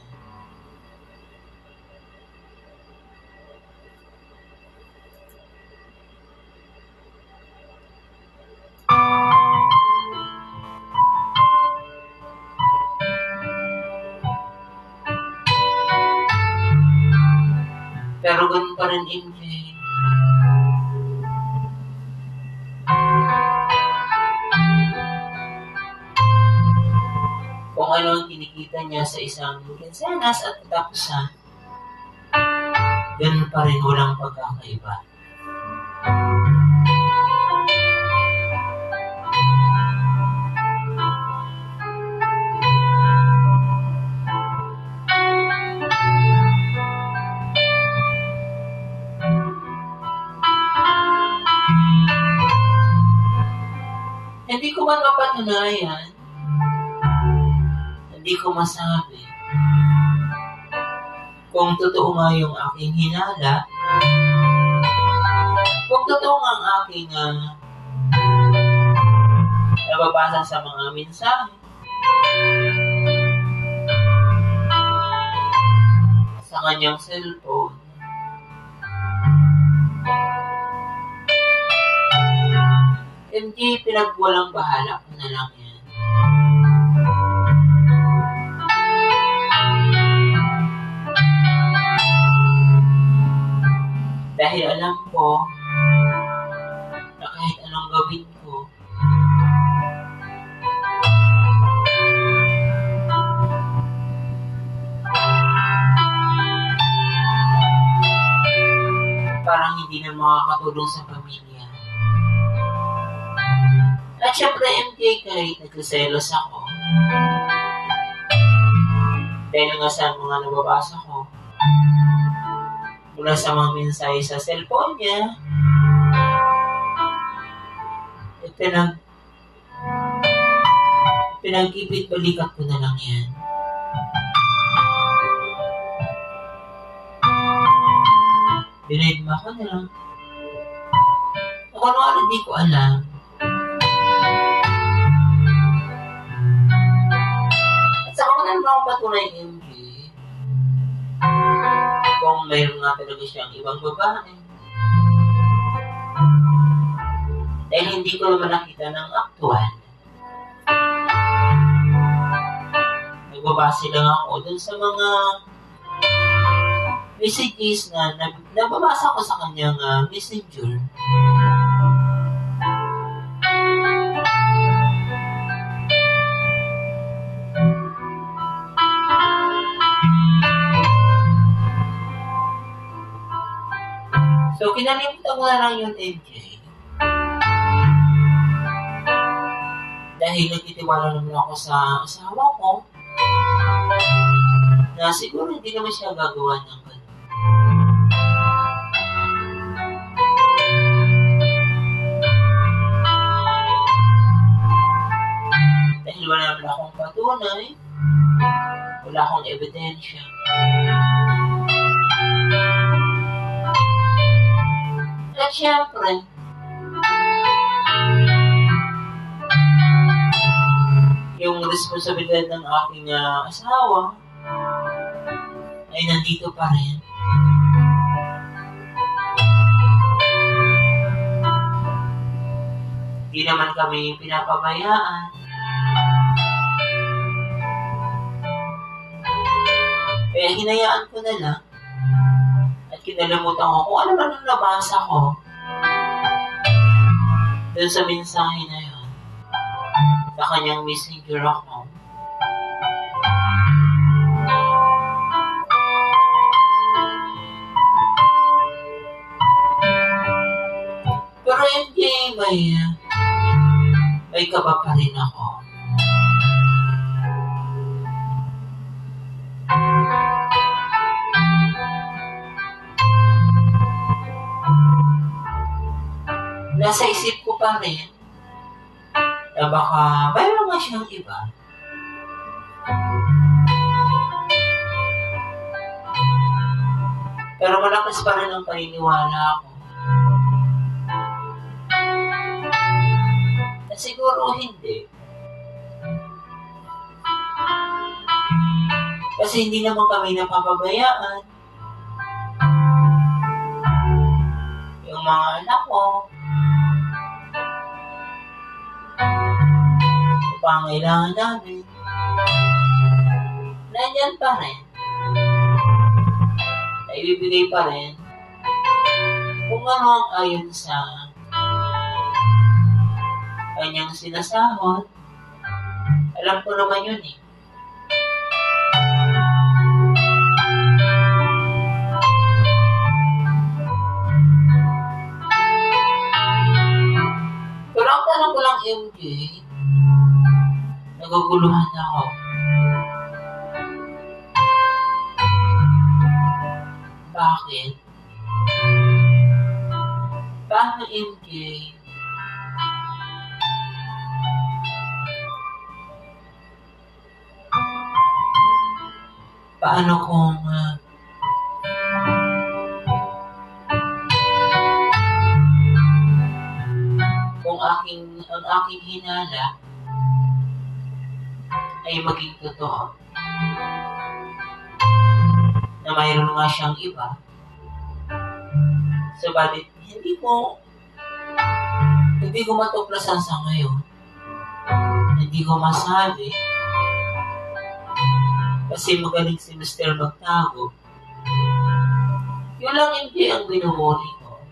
S1: Pero ganun pa rin, MJ. Kung ano ang kinikita niya sa isang kinsenas at katapusan, ganun pa rin, walang pagkakaiba. Hindi ko man mapatunayan, hindi ko masabi kung totoo nga yung aking hinala, kung totoo nga ang aking nababasa sa mga mensahe sa sa kanyang cellphone. MJ, pinagwalang bahala ko na lang yan. Dahil alam ko na kahit anong gawin ko, parang hindi na makakatulong sa pamilya. At syempre, MJ, kahit nagsiselos ako, dahil nga sa mga nababasa ko, mula sa mga mensahe sa cellphone niya, pinag-ibig-balikat ko na lang yan. Dinidma ko na lang. Kung ano di ko alam. At saka ko na naman akong patunay, MJ, kung mayroon nga talaga siyang ibang babae. Dahil hindi ko naman nakita ng aktual. Nagbabase lang ako dun sa mga messages na nababasa ko sa kanyang messenger. So, kinalimutan ko na lang yun, MJ. Dahil nagtitiwala naman ako sa asawa ko na siguro hindi naman siya gagawa ng ganun. Dahil wala naman akong patunay, wala akong ebidensya. At syempre, yung responsibilidad ng aking asawa ay nandito pa rin. Hindi naman kami pinapabayaan. Kaya hinayaan ko na lang at kinalimutan ko kung ano man ang nabasa ko dun sa mensahe na yun sa kanyang messenger account. Pero hindi, may kaba pa rin ako. Nasa isip ko pa rin na baka mayroon nga siyang iba. Pero malakas pa rin ang paniniwala ko na siguro hindi. Kasi hindi naman kami napapabayaan. Yung mga anak ko, pangailangan namin, nandyan pa rin. Naibibigay pa rin kung ano ang ayon sa kanyang sinasahod. Alam ko naman yun eh. Pero ang tanong ko lang, MJ, naguguluhan ako. Bakit? Paano, MJ? Paano kung ang aking hinala ay maging totoo? na mayroon nga siyang iba. Subalit, hindi ko matuklasan sa ngayon. Hindi ko masabi. Kasi magaling si Mr. magtago. Yun lang hindi ang binubuli ko.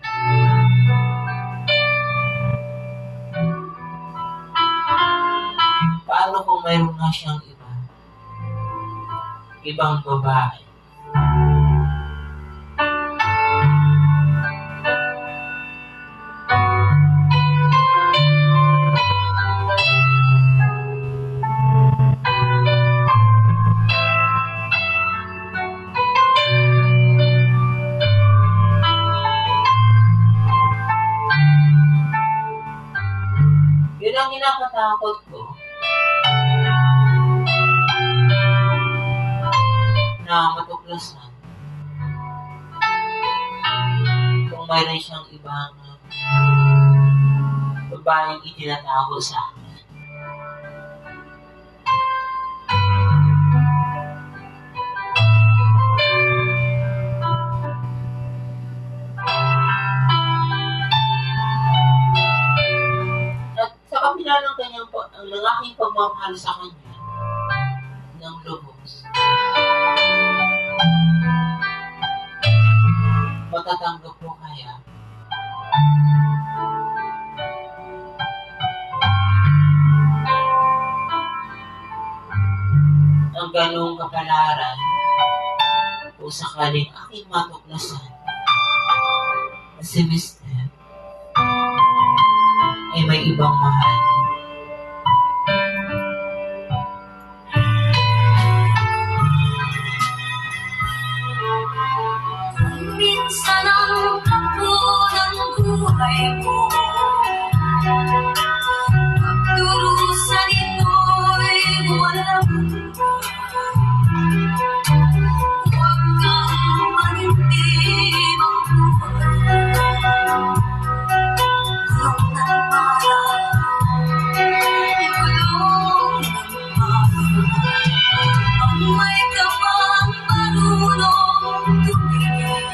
S1: Paano kung mayroon nga siyang iba? Ibang babae. Yun ang kinakatakot ko. Na matuklasan kung mayroon siyang ibang babaeng itinatago sa akin. At sa kabila ng aking pagmamahal sa kanya ng lubos, matatanggap ko kaya ang ganong kapalaran kung sakaling aking matuklasan na si Mr. ay may ibang mahal.
S2: Minsan ang takbo ng buhay ko, pagdurusan ito'y walang huwag kang manintib ang buhay. Gulong ng bayan, gulong ng bayan, ang may kapang marunong tumingin.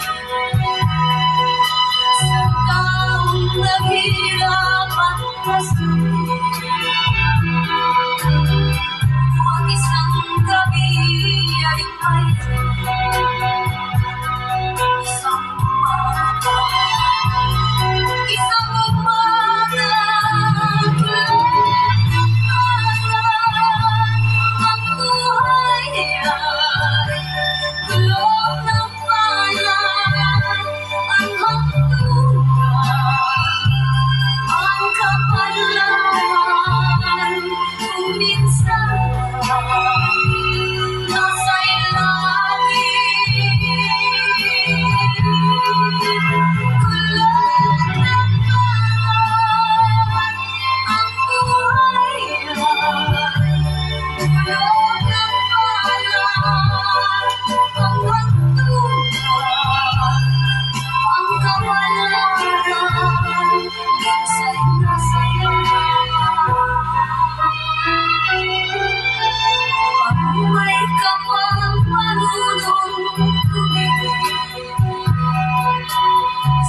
S2: Naghirap at masakit. Huwag isang gabi ay isang umaga ang buhay ay gulong ng bayan, ang hangtunan, ang kapalaran, kung minsan nasa ilalim. Gulong ng bayan, ang buhay ay gulong ng bayan, ang hangtunan, ang kapalaran, minsa'y nasa pag may kapang marunong tumingin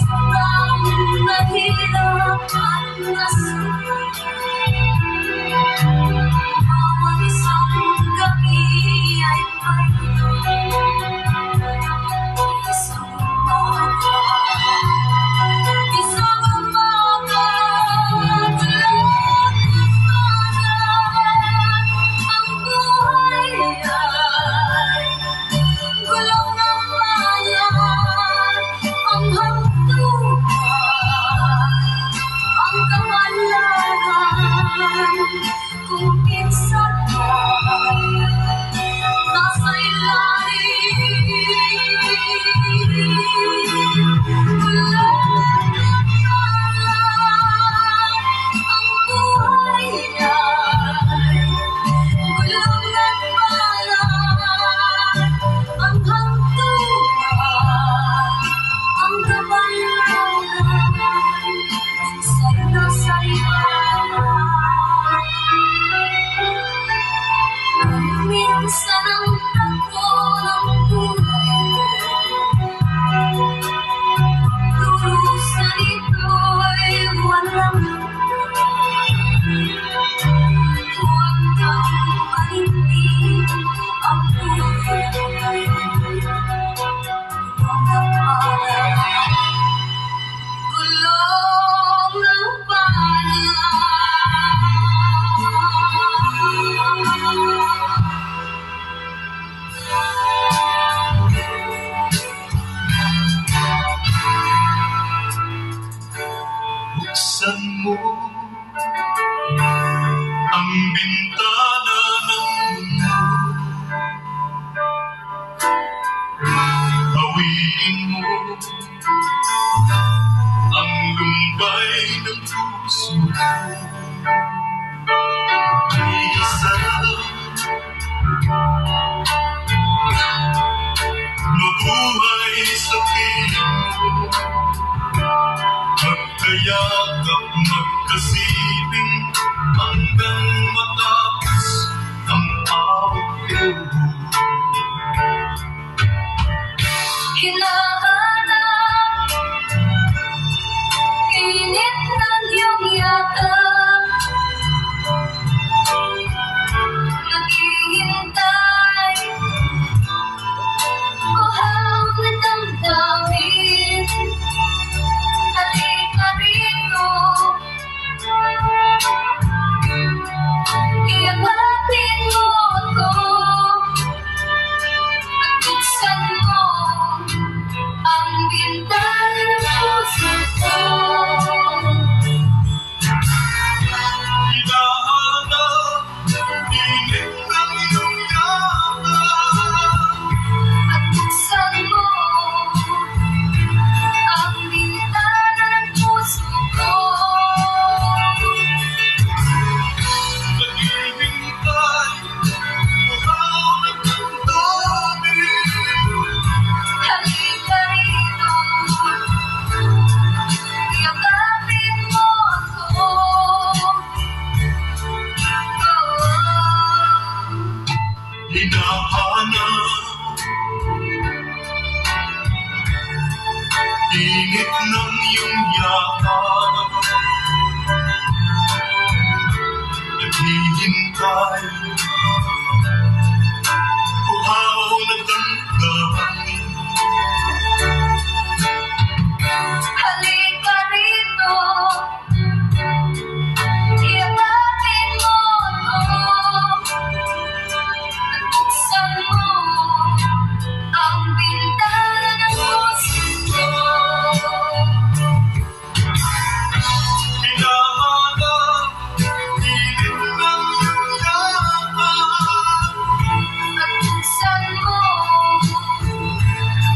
S2: sa taong nahirap at nasakit. Bawat isang gabi ay may isang umaga, isang umaga, gulong ng bayan, ang buhay ay gulong ng bayan, ang hangtunan, ang kapalaran, kung minsan ay nasa ilalim. Gulong ng bayan, ang buhay ay gulong ng bayan, ang hangtunan, ang kapalaran, minsa'y nasa ilalim. ang bintana ng mundo. Bawiin mo ang lumbay ng puso ko. Isa lang mabuhay sa piling mo, magkayakap, magkasiling hanggang matapos ang awit ko.
S3: Hinahanap init ng iyong yakap, naghihintay uhaw na damdamin. Halika rito, iyakapin mo ako at buksan mo ang bintana ng puso ko.
S2: Hinahanap init ng iyong yakap,
S3: At buksan mo ang bintana ng puso ko.
S2: naghihintay uhaw ng damdamin.
S3: Halika rito, yakapin mo ako.
S2: Hinahanap init ng iyong yakap, naghihintay uhaw ng damdamin.
S3: Halika rito, yakapin mo ako. At buksan mo ang bintana ng puso ko.
S2: Hinahanap init ng iyong yakap,
S3: At buksan mo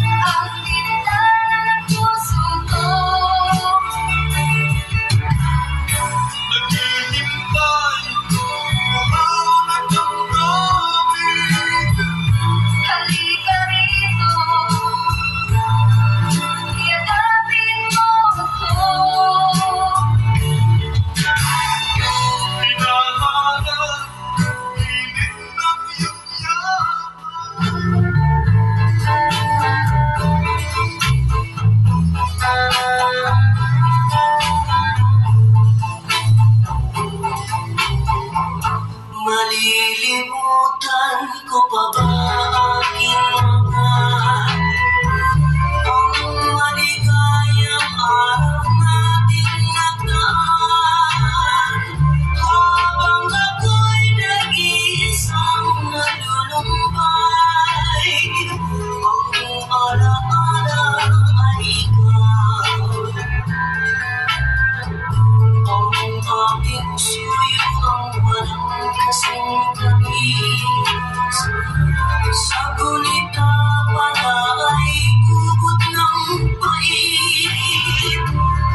S3: ang bintana ng puso ko.
S2: naghihintay uhaw ng damdamin.
S3: Halika rito, yakapin mo ako.
S2: Hinahanap init ng iyong yakap.
S1: Malilimutan ko pa ba aking mga ang maligayang araw nating nagdaan, habang ako'y nag-iisang nalulumbay. Ang alaala ay ikaw, ang aking suyo, ang walang kasing tamis. Sa gunita pala ay gugot ng pait.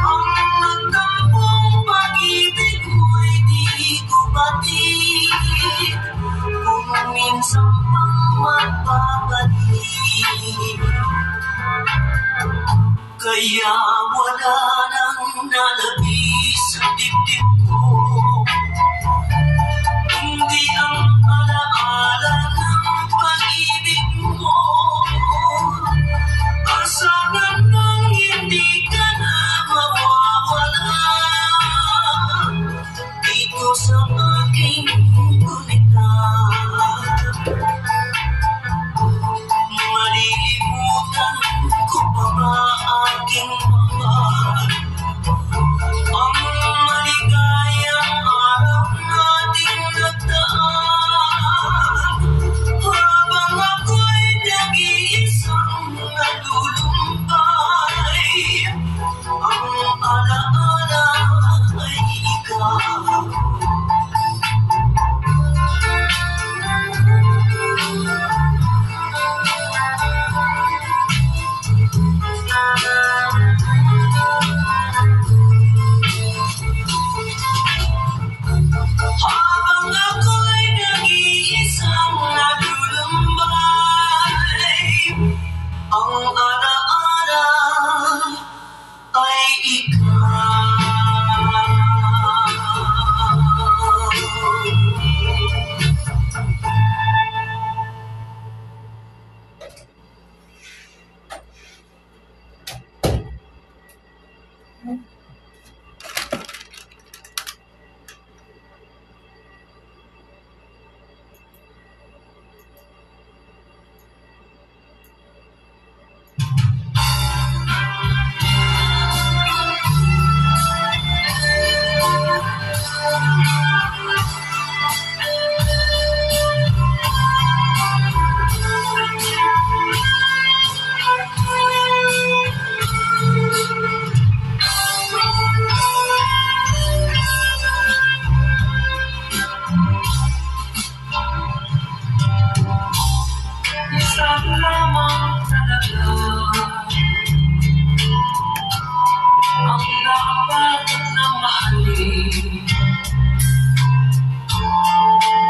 S1: Ang nagtampong pag-ibig mo'y di ko batid, kung minsan pang magpapatid. Kaya wala nang nalabis sa dibdib ko, hindi ang alaala ng pag-ibig mo. Asahan nang hindi ka na mawawala dito sa aking gunita. Malilimutan ko pa ba aking mahal?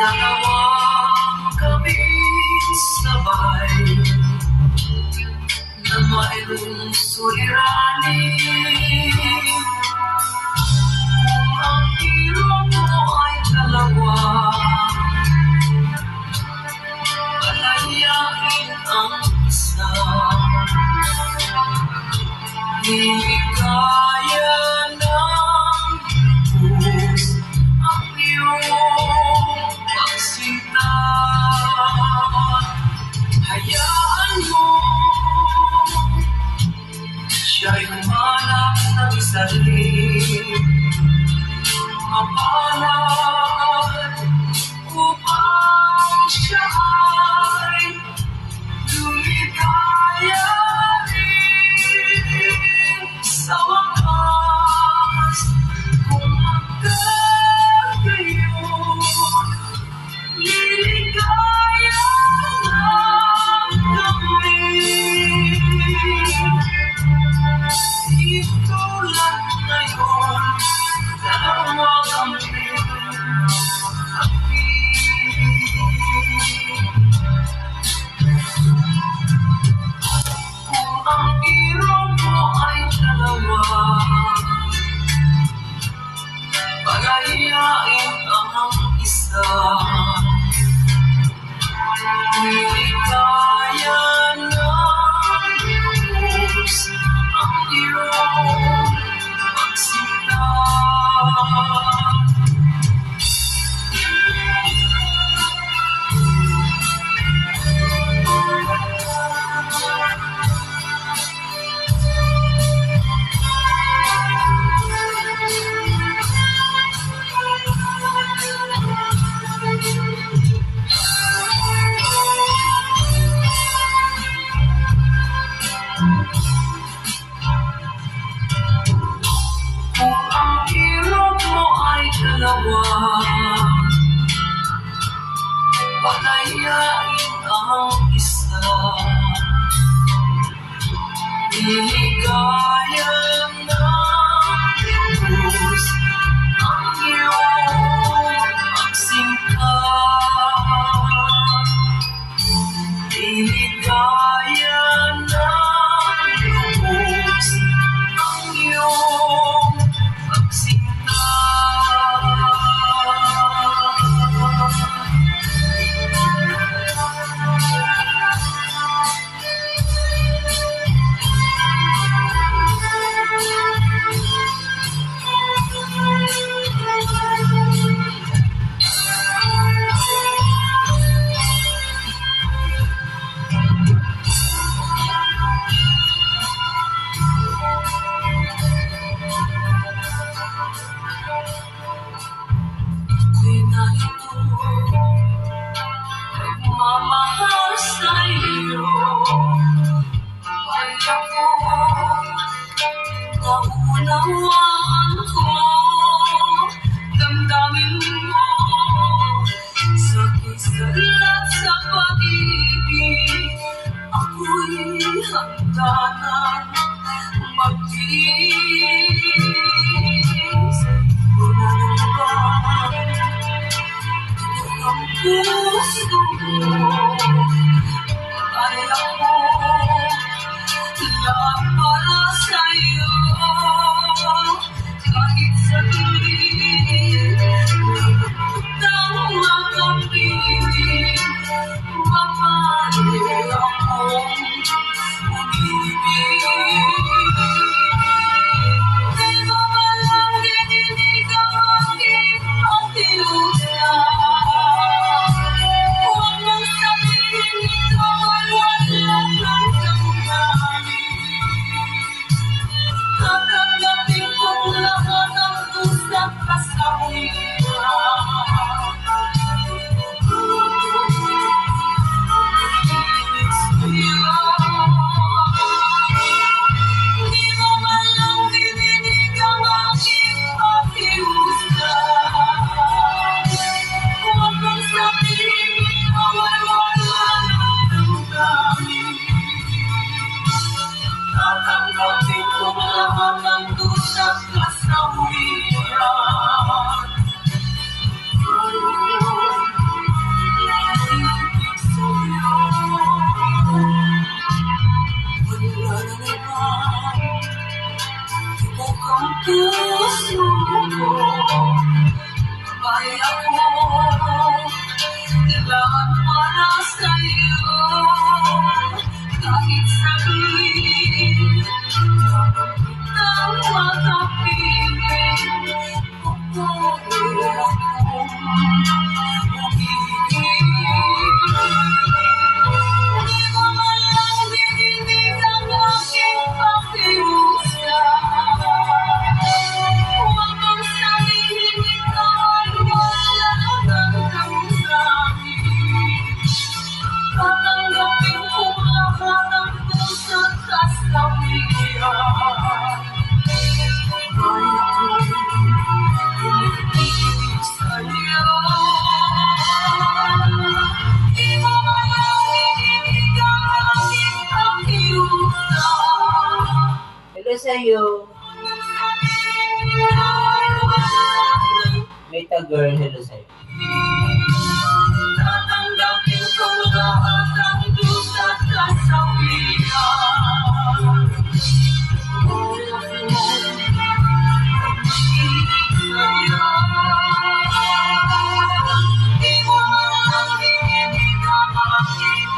S2: Dalawang kami sabay na mayroong suliranin. Kung ang hero mo ay dalawa, palayain ang isa. Higaya ng lubos ang iyong pagsinta. Hayaan mo siya'y humanap ng isa rin, mapalad upang siya ay lumigaya rin sa wakas. Kung magkagayon, liligaya lang kami. Ito lang ngayon, dalawa kami. Kung ang hero mo ay dalawa, palayain ang isa. Niligaya ng lubos ang iyong pagsinta. Kung ang hero mo ay dalawa, palayain ang isa. Niligaya ng lubos ang iyong pagsinta. Niligaya ng lubos ang iyong pagsinta. Di mo man lang dinidig ang aking pakiusap. Huwag mong sabihin ikaw ay wala ng damdamin. Tatanggapin kong lahat ang puso at kasawian. Ay ako'y umiibig sa'yo. Di mo man lang dinidig ang aking pakiusap.
S1: Hello sa'yo. May girl, hello sa'yo.
S2: Tatanggapin kong lahat ang dusa at kasawian. Di mo man lang dinidig ang aking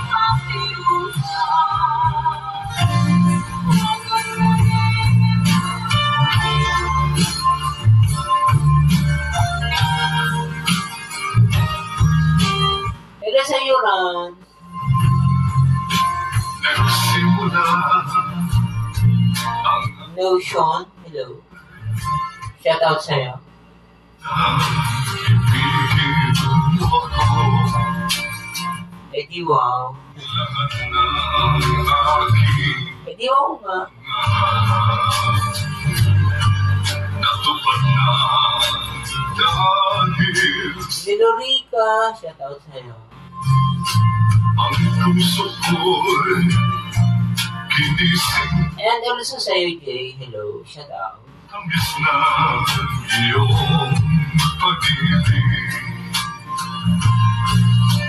S1: Hello sa'yo, Ron.
S4: Nagsimula ang
S1: Notion, hello. Shout out sa'yo.
S4: ibigin mo ako.
S1: Eh di wow.
S4: Lahat ng aking
S1: Eh di wow nga.
S4: natupad na dahil
S1: Lilorica, shout out sa'yo.
S4: ang puso ko'y ginising.
S1: And also sa'yo, Jay, hello. Shout out.
S4: Tamis na iyong pag-ibig.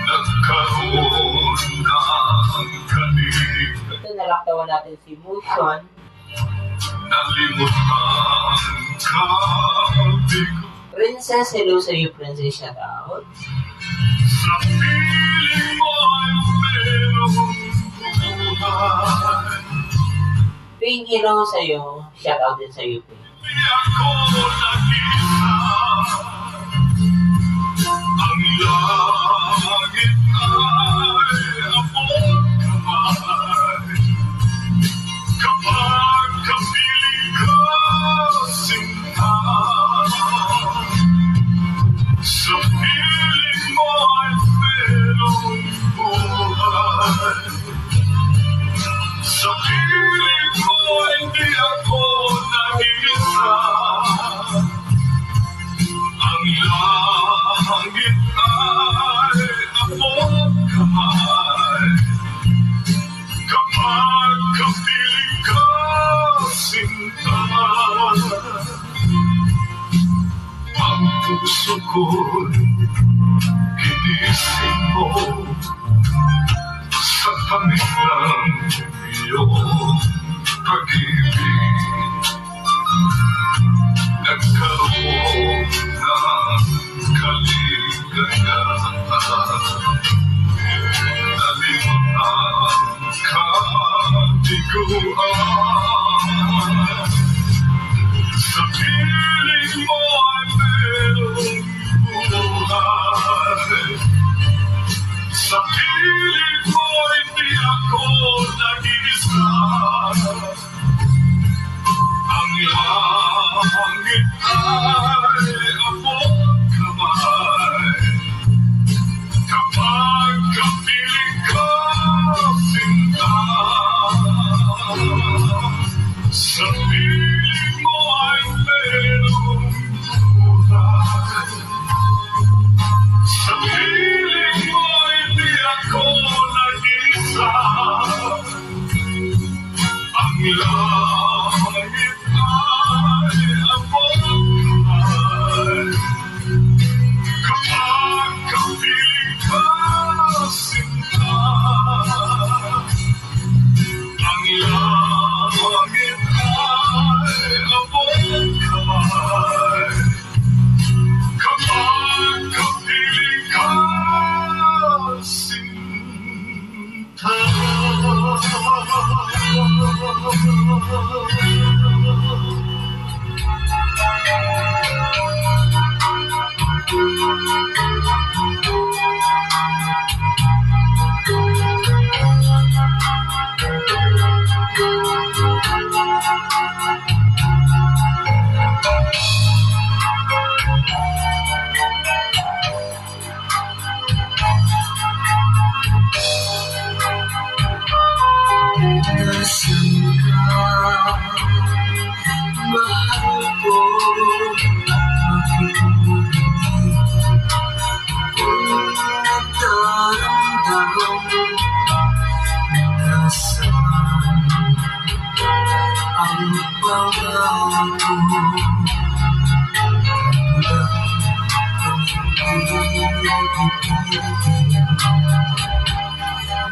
S4: Nagkaroon ng kanig.
S1: Ito, nalaktawan natin si Motion.
S4: Nalimutan ka di ko.
S1: Princess, hello sa'yo, Princess. Shout out.
S4: Sa piling mo ay merong buhay.
S1: Ping, hello sa'yo. Shout out din sa'yo, Ping.
S4: Di ako nag-isa. Ang langit ay abot kamay. Kapag kapiling ka, sinta. Sa piling mo ay merong buhay. Sa piling mo hindi ako nag-iisa. Ang langit ay abot kamay. Kapag kapiling ka, sinta. Ang puso ko'y ginising mo sa tamis ng iyong pag-ibig. Nagkaroon ng kaligayahan. Nalimutan ka tiguan. Sa piling mo ay merong buhay. Sa piling mo hindi ako nag-iisa. Ang langit ay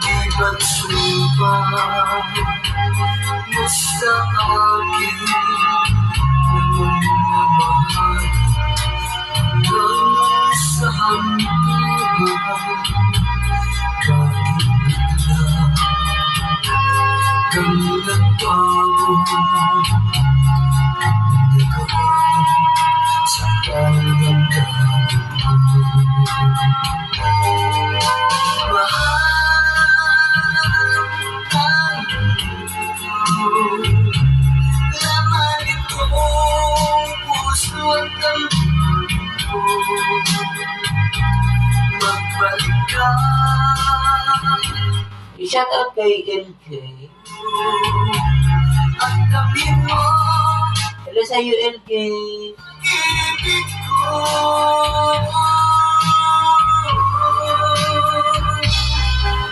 S4: Iba't sumpah mo sa akin na magmamahal hanggang sa hanggan. Kahit na kang nagbago, nagkaroon sa panganggan. Laman itong puso at damdamin ko, magbalik ka.
S1: I-shout out kay LK.
S4: At kami mo,
S1: Hello sa'yo, LK.
S4: ibig ko.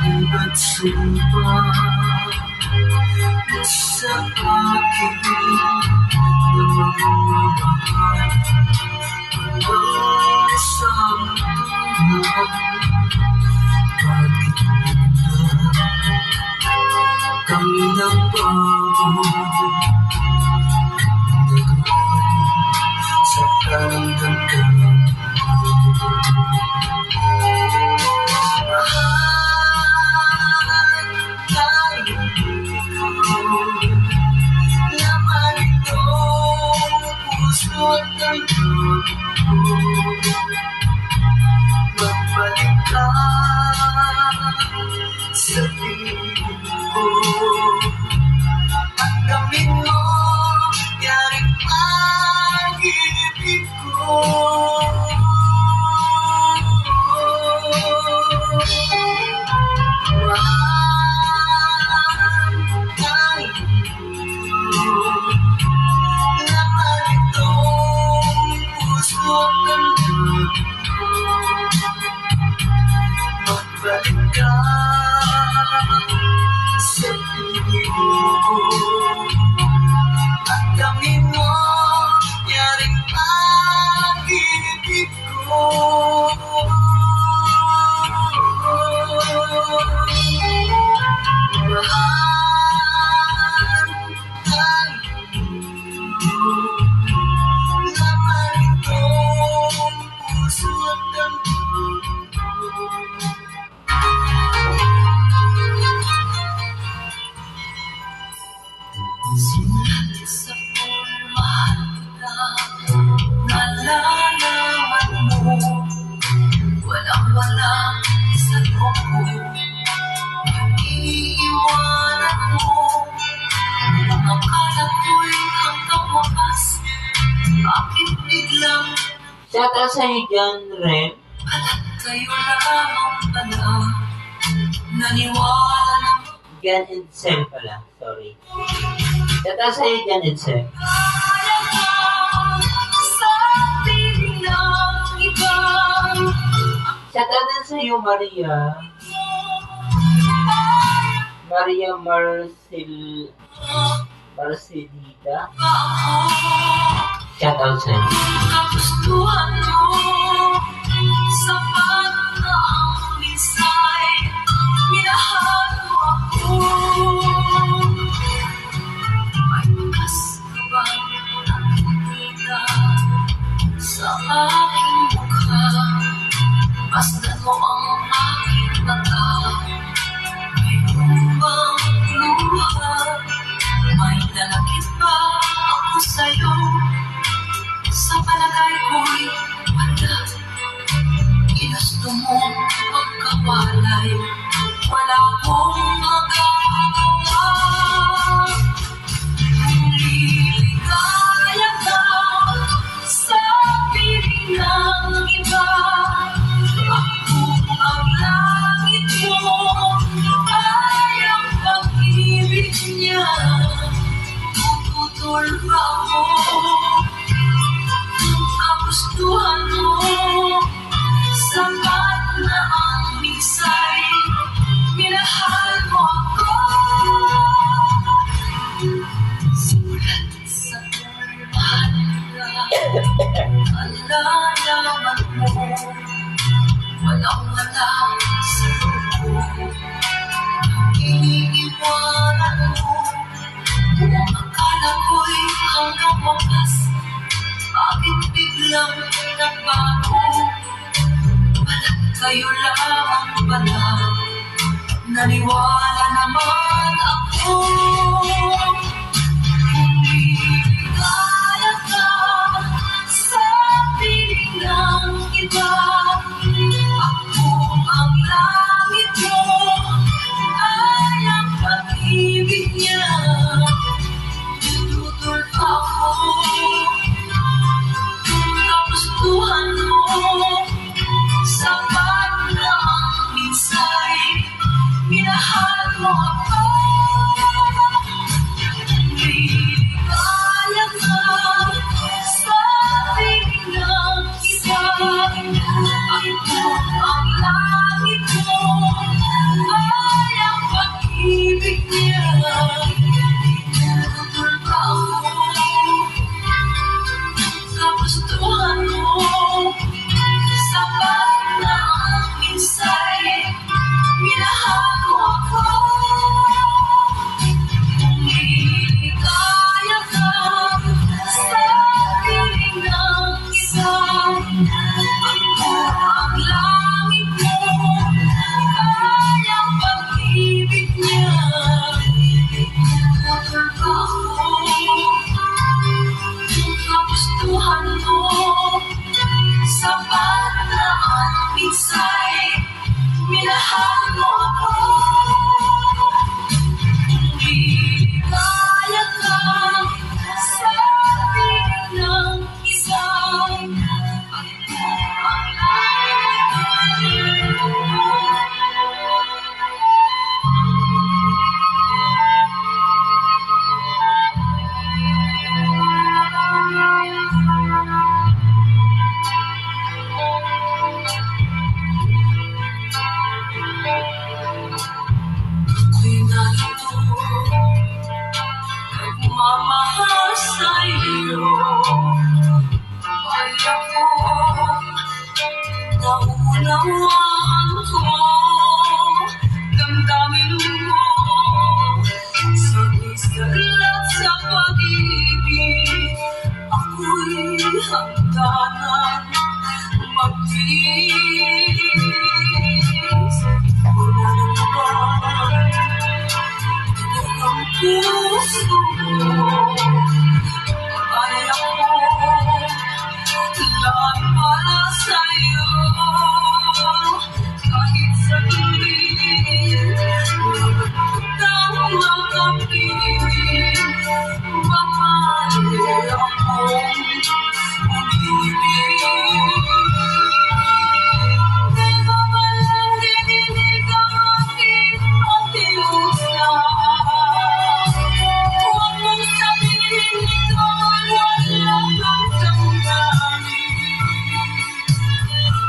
S4: Iba't sumpah mo sa akin na magmamahal hanggang sa hanggan. Kahit na kang nagbago, nagkaroon sa panganggan. Laman itong puso at damdamin ko, magbalik ka sa piling ko. At gawin mo yaring pag-ibig ko. Laman itong puso at damdamin ko, magbalik ka sa piling ko. At gawin mo yaring pag-ibig ko. Laman itong puso at damdamin ko.
S2: Simulat sa pagmamahal kita, nalalaman mo, walang-wala sa loob ko. Iiwanan mo, ang akala ko'y hanggang wakas, bakit biglang
S1: Shout out sa'yo dyan, Rem.
S2: alat kayo lamang pala, naniwala na
S1: Jan and Sem pala. Sorry. Shout out sa'yo dyan and Sem.
S2: kaya ka sa piling ng iba.
S1: Shout out din sa'yo, Maria. Maria Marcelita. Shout out sa'yo.
S2: Kagustuhan mo, sapat na ang misay, minahal mo ako. May bukas ka bang nakikita sa aking mukha? Masdan mo ang aking mata, mayroon bang luha? May nalakit ba ako sa'yo? Sa palagay ko'y wala. Ginusto mo magkawalay, wala akong magagawa. Kung liligaya ka sa piling ng iba, ako ang langit mo, kayang pag-ibig niya. Tututol ba ako? Kagustuhan mo, sapat na ang misay, minahal mo ako. Simulat sa pagmamahal ka, alalaman mo, nawala sa loob. Iniiwanan mo kung akala ko'y hanggang wakas. Bakit biglang nagbago? Balat kayo lamang pala. Naniwala naman ako. Kaya ka sa piling ng iba. Ako ang langit mo, ay ang pag-ibig niya. Tutol ako, kagustuhan mo. Sapat na ang minsay, minahal mo ako. Kaya ka sa piling ng isa. Ako ang langit mo, ay ang pag-ibig niya. Tutol ako, kagustuhan mo. Sapat na ang minsay, minahal mo ako. Kaya ka sa piling ng isa. Ako ang langit mo, ay ang pag-ibig niya. Tutol ako, kagustuhan mo. Sapat na ang minsay, minahal mo ako. Kaya ka sa piling ng isa. Ako ang langit mo. Ako'y narito, nagmamahal sa'yo. Kaya ko, naunawaan ko, damdamin mo. Sabi-salat sa pag-ibig, ako'y handa nang magtiis. Wala naman ang puso mo. Kaya ko lahat para sa'yo. Kahit saglit, nagtang makapigil. Mamahal akong umibig. Di ba walang dinidig ang aking pakiusap? Huwag mong sabihin ikaw ay walang damdamin.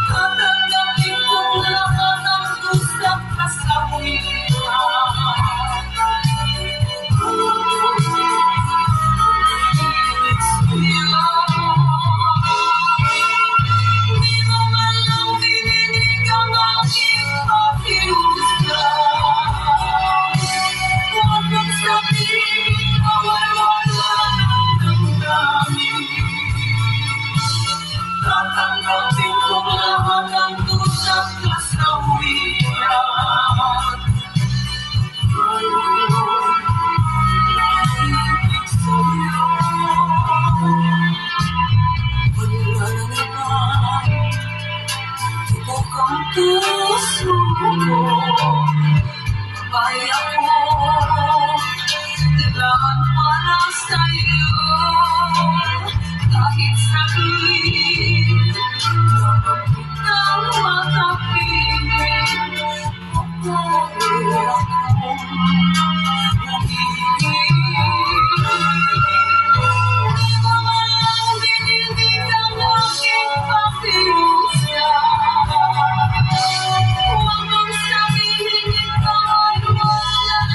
S2: Tatanggapin kong lahat ang gustong kasawiran. Di mo man lang dinidig ang aking pakiusap. Huwag mong sabihin ikaw ay walang damdamin. Tatanggapin kong lahat ang gustong kasawiran. Ibig sa'yo, wala na naman. Tibok ang puso mo. Kaya ko, lahat para sa'yo. Kahit saglit, dapat kitang makapiling. Ako ay akong Di ba man lang dinidig ang aking pakiusap? Huwag mong sabihin ikaw ay walang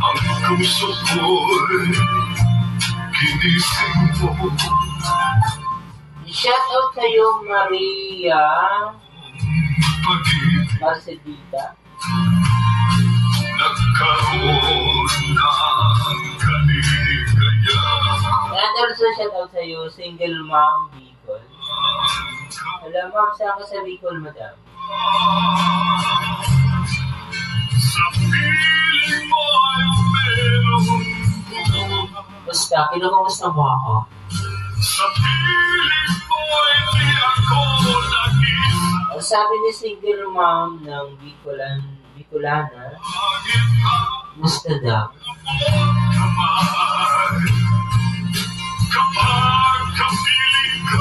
S2: ang puso ko'y ginising mo.
S1: Shout out sa'yo, Maria
S2: Pag-ibig
S1: Marcelita.
S2: nagkaroon ng kaligayahan.
S1: And also shout out sa'yo, single mom, Bicol. Hello, ma'am, saan ka sa Bicol, madam?
S2: Sa piling mo ay meron buhay.
S1: Basta, kinakamusta mo ako?
S2: Sa piling mo ay di ako nag-isa.
S1: Ang sabi ni single mom ng Bicolana, musta daw?
S2: Kapag kapiling ka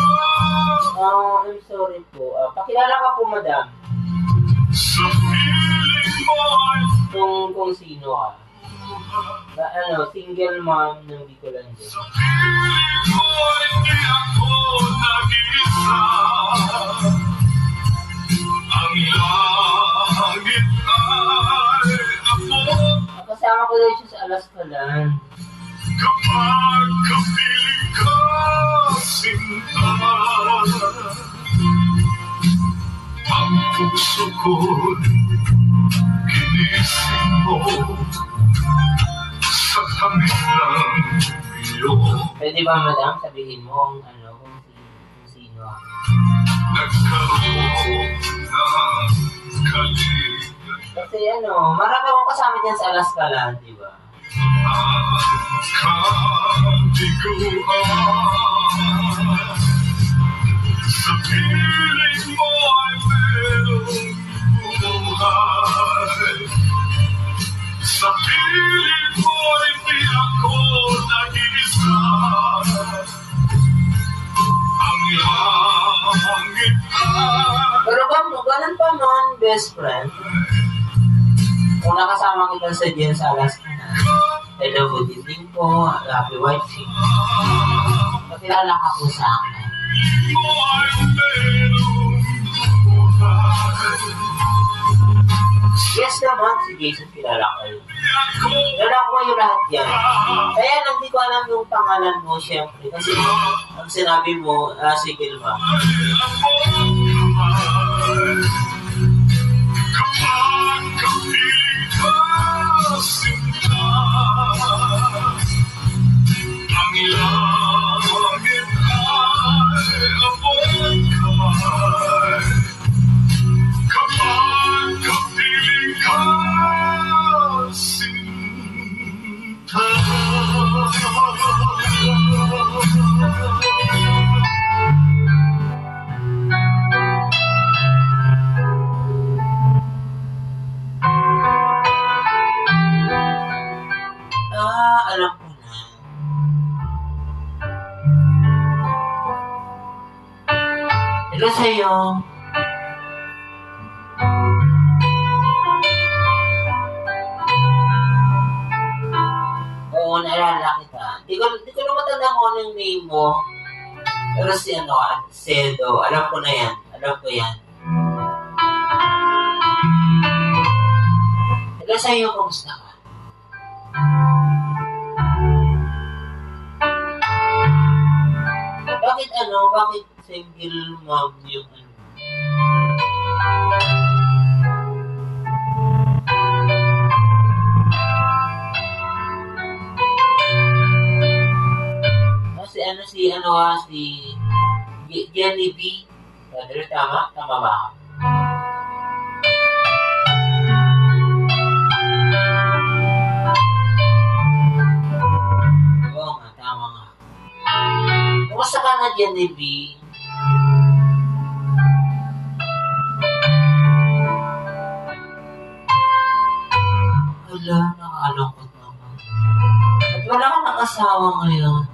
S1: I'm sorry po. Pakilala ka po, madam.
S2: sa piling mo ay
S1: Kung sino ka. Single mom ng Bicolana.
S2: sa piling mo ay di ako nag-isa. Ang langit ay ako
S1: Kasama ko daw siya sa Alaskalan.
S2: kapag kapiling ka sinta. Ang puso ko'y ginising mo sa tamis ng iyong
S1: Pwede ba, madam, sabihin mo kung sino ako?
S2: nagkaroon ng kaligayahan.
S1: Kasi marami akong kasama dyan sa Alaskalan, di ba?
S2: Sa piling mo ay merong buhay. Sa piling mo ay di ako nag-isa. Ang langit ay
S1: Pero ganun pa man, best friend. Kung nakasama kita sa Alaskalan, hello, good evening po, happy white chick. Pakilala ka po sa akin.
S2: mo ay merong buhay.
S1: Yes naman, si Jason, kilala ko yun.
S2: Di ako
S1: Kilala ko kayo lahat yan. Kaya lang di ko alam yung pangalan mo, syempre. Kasi ang sinabi mo, si Gilma.
S2: kapag kapiling ka sinta. Ang langit ay abot kamay. Kapag kapiling ka sinta.
S1: Alam ko na. Hello sa'yo. Oo, naalala kita. Di ko na matanda kung ano yung name mo. Pero si Sedo. Alam ko na yan. Alam ko yan. Hello sa'yo, kamusta ka? Bakit single mom yung si Jenny B. Brother, tama ba? Oo nga, tama nga. Kumusta ka na, Jenny B? Wala, nakalungkot naman. At wala ka ng asawa ngayon.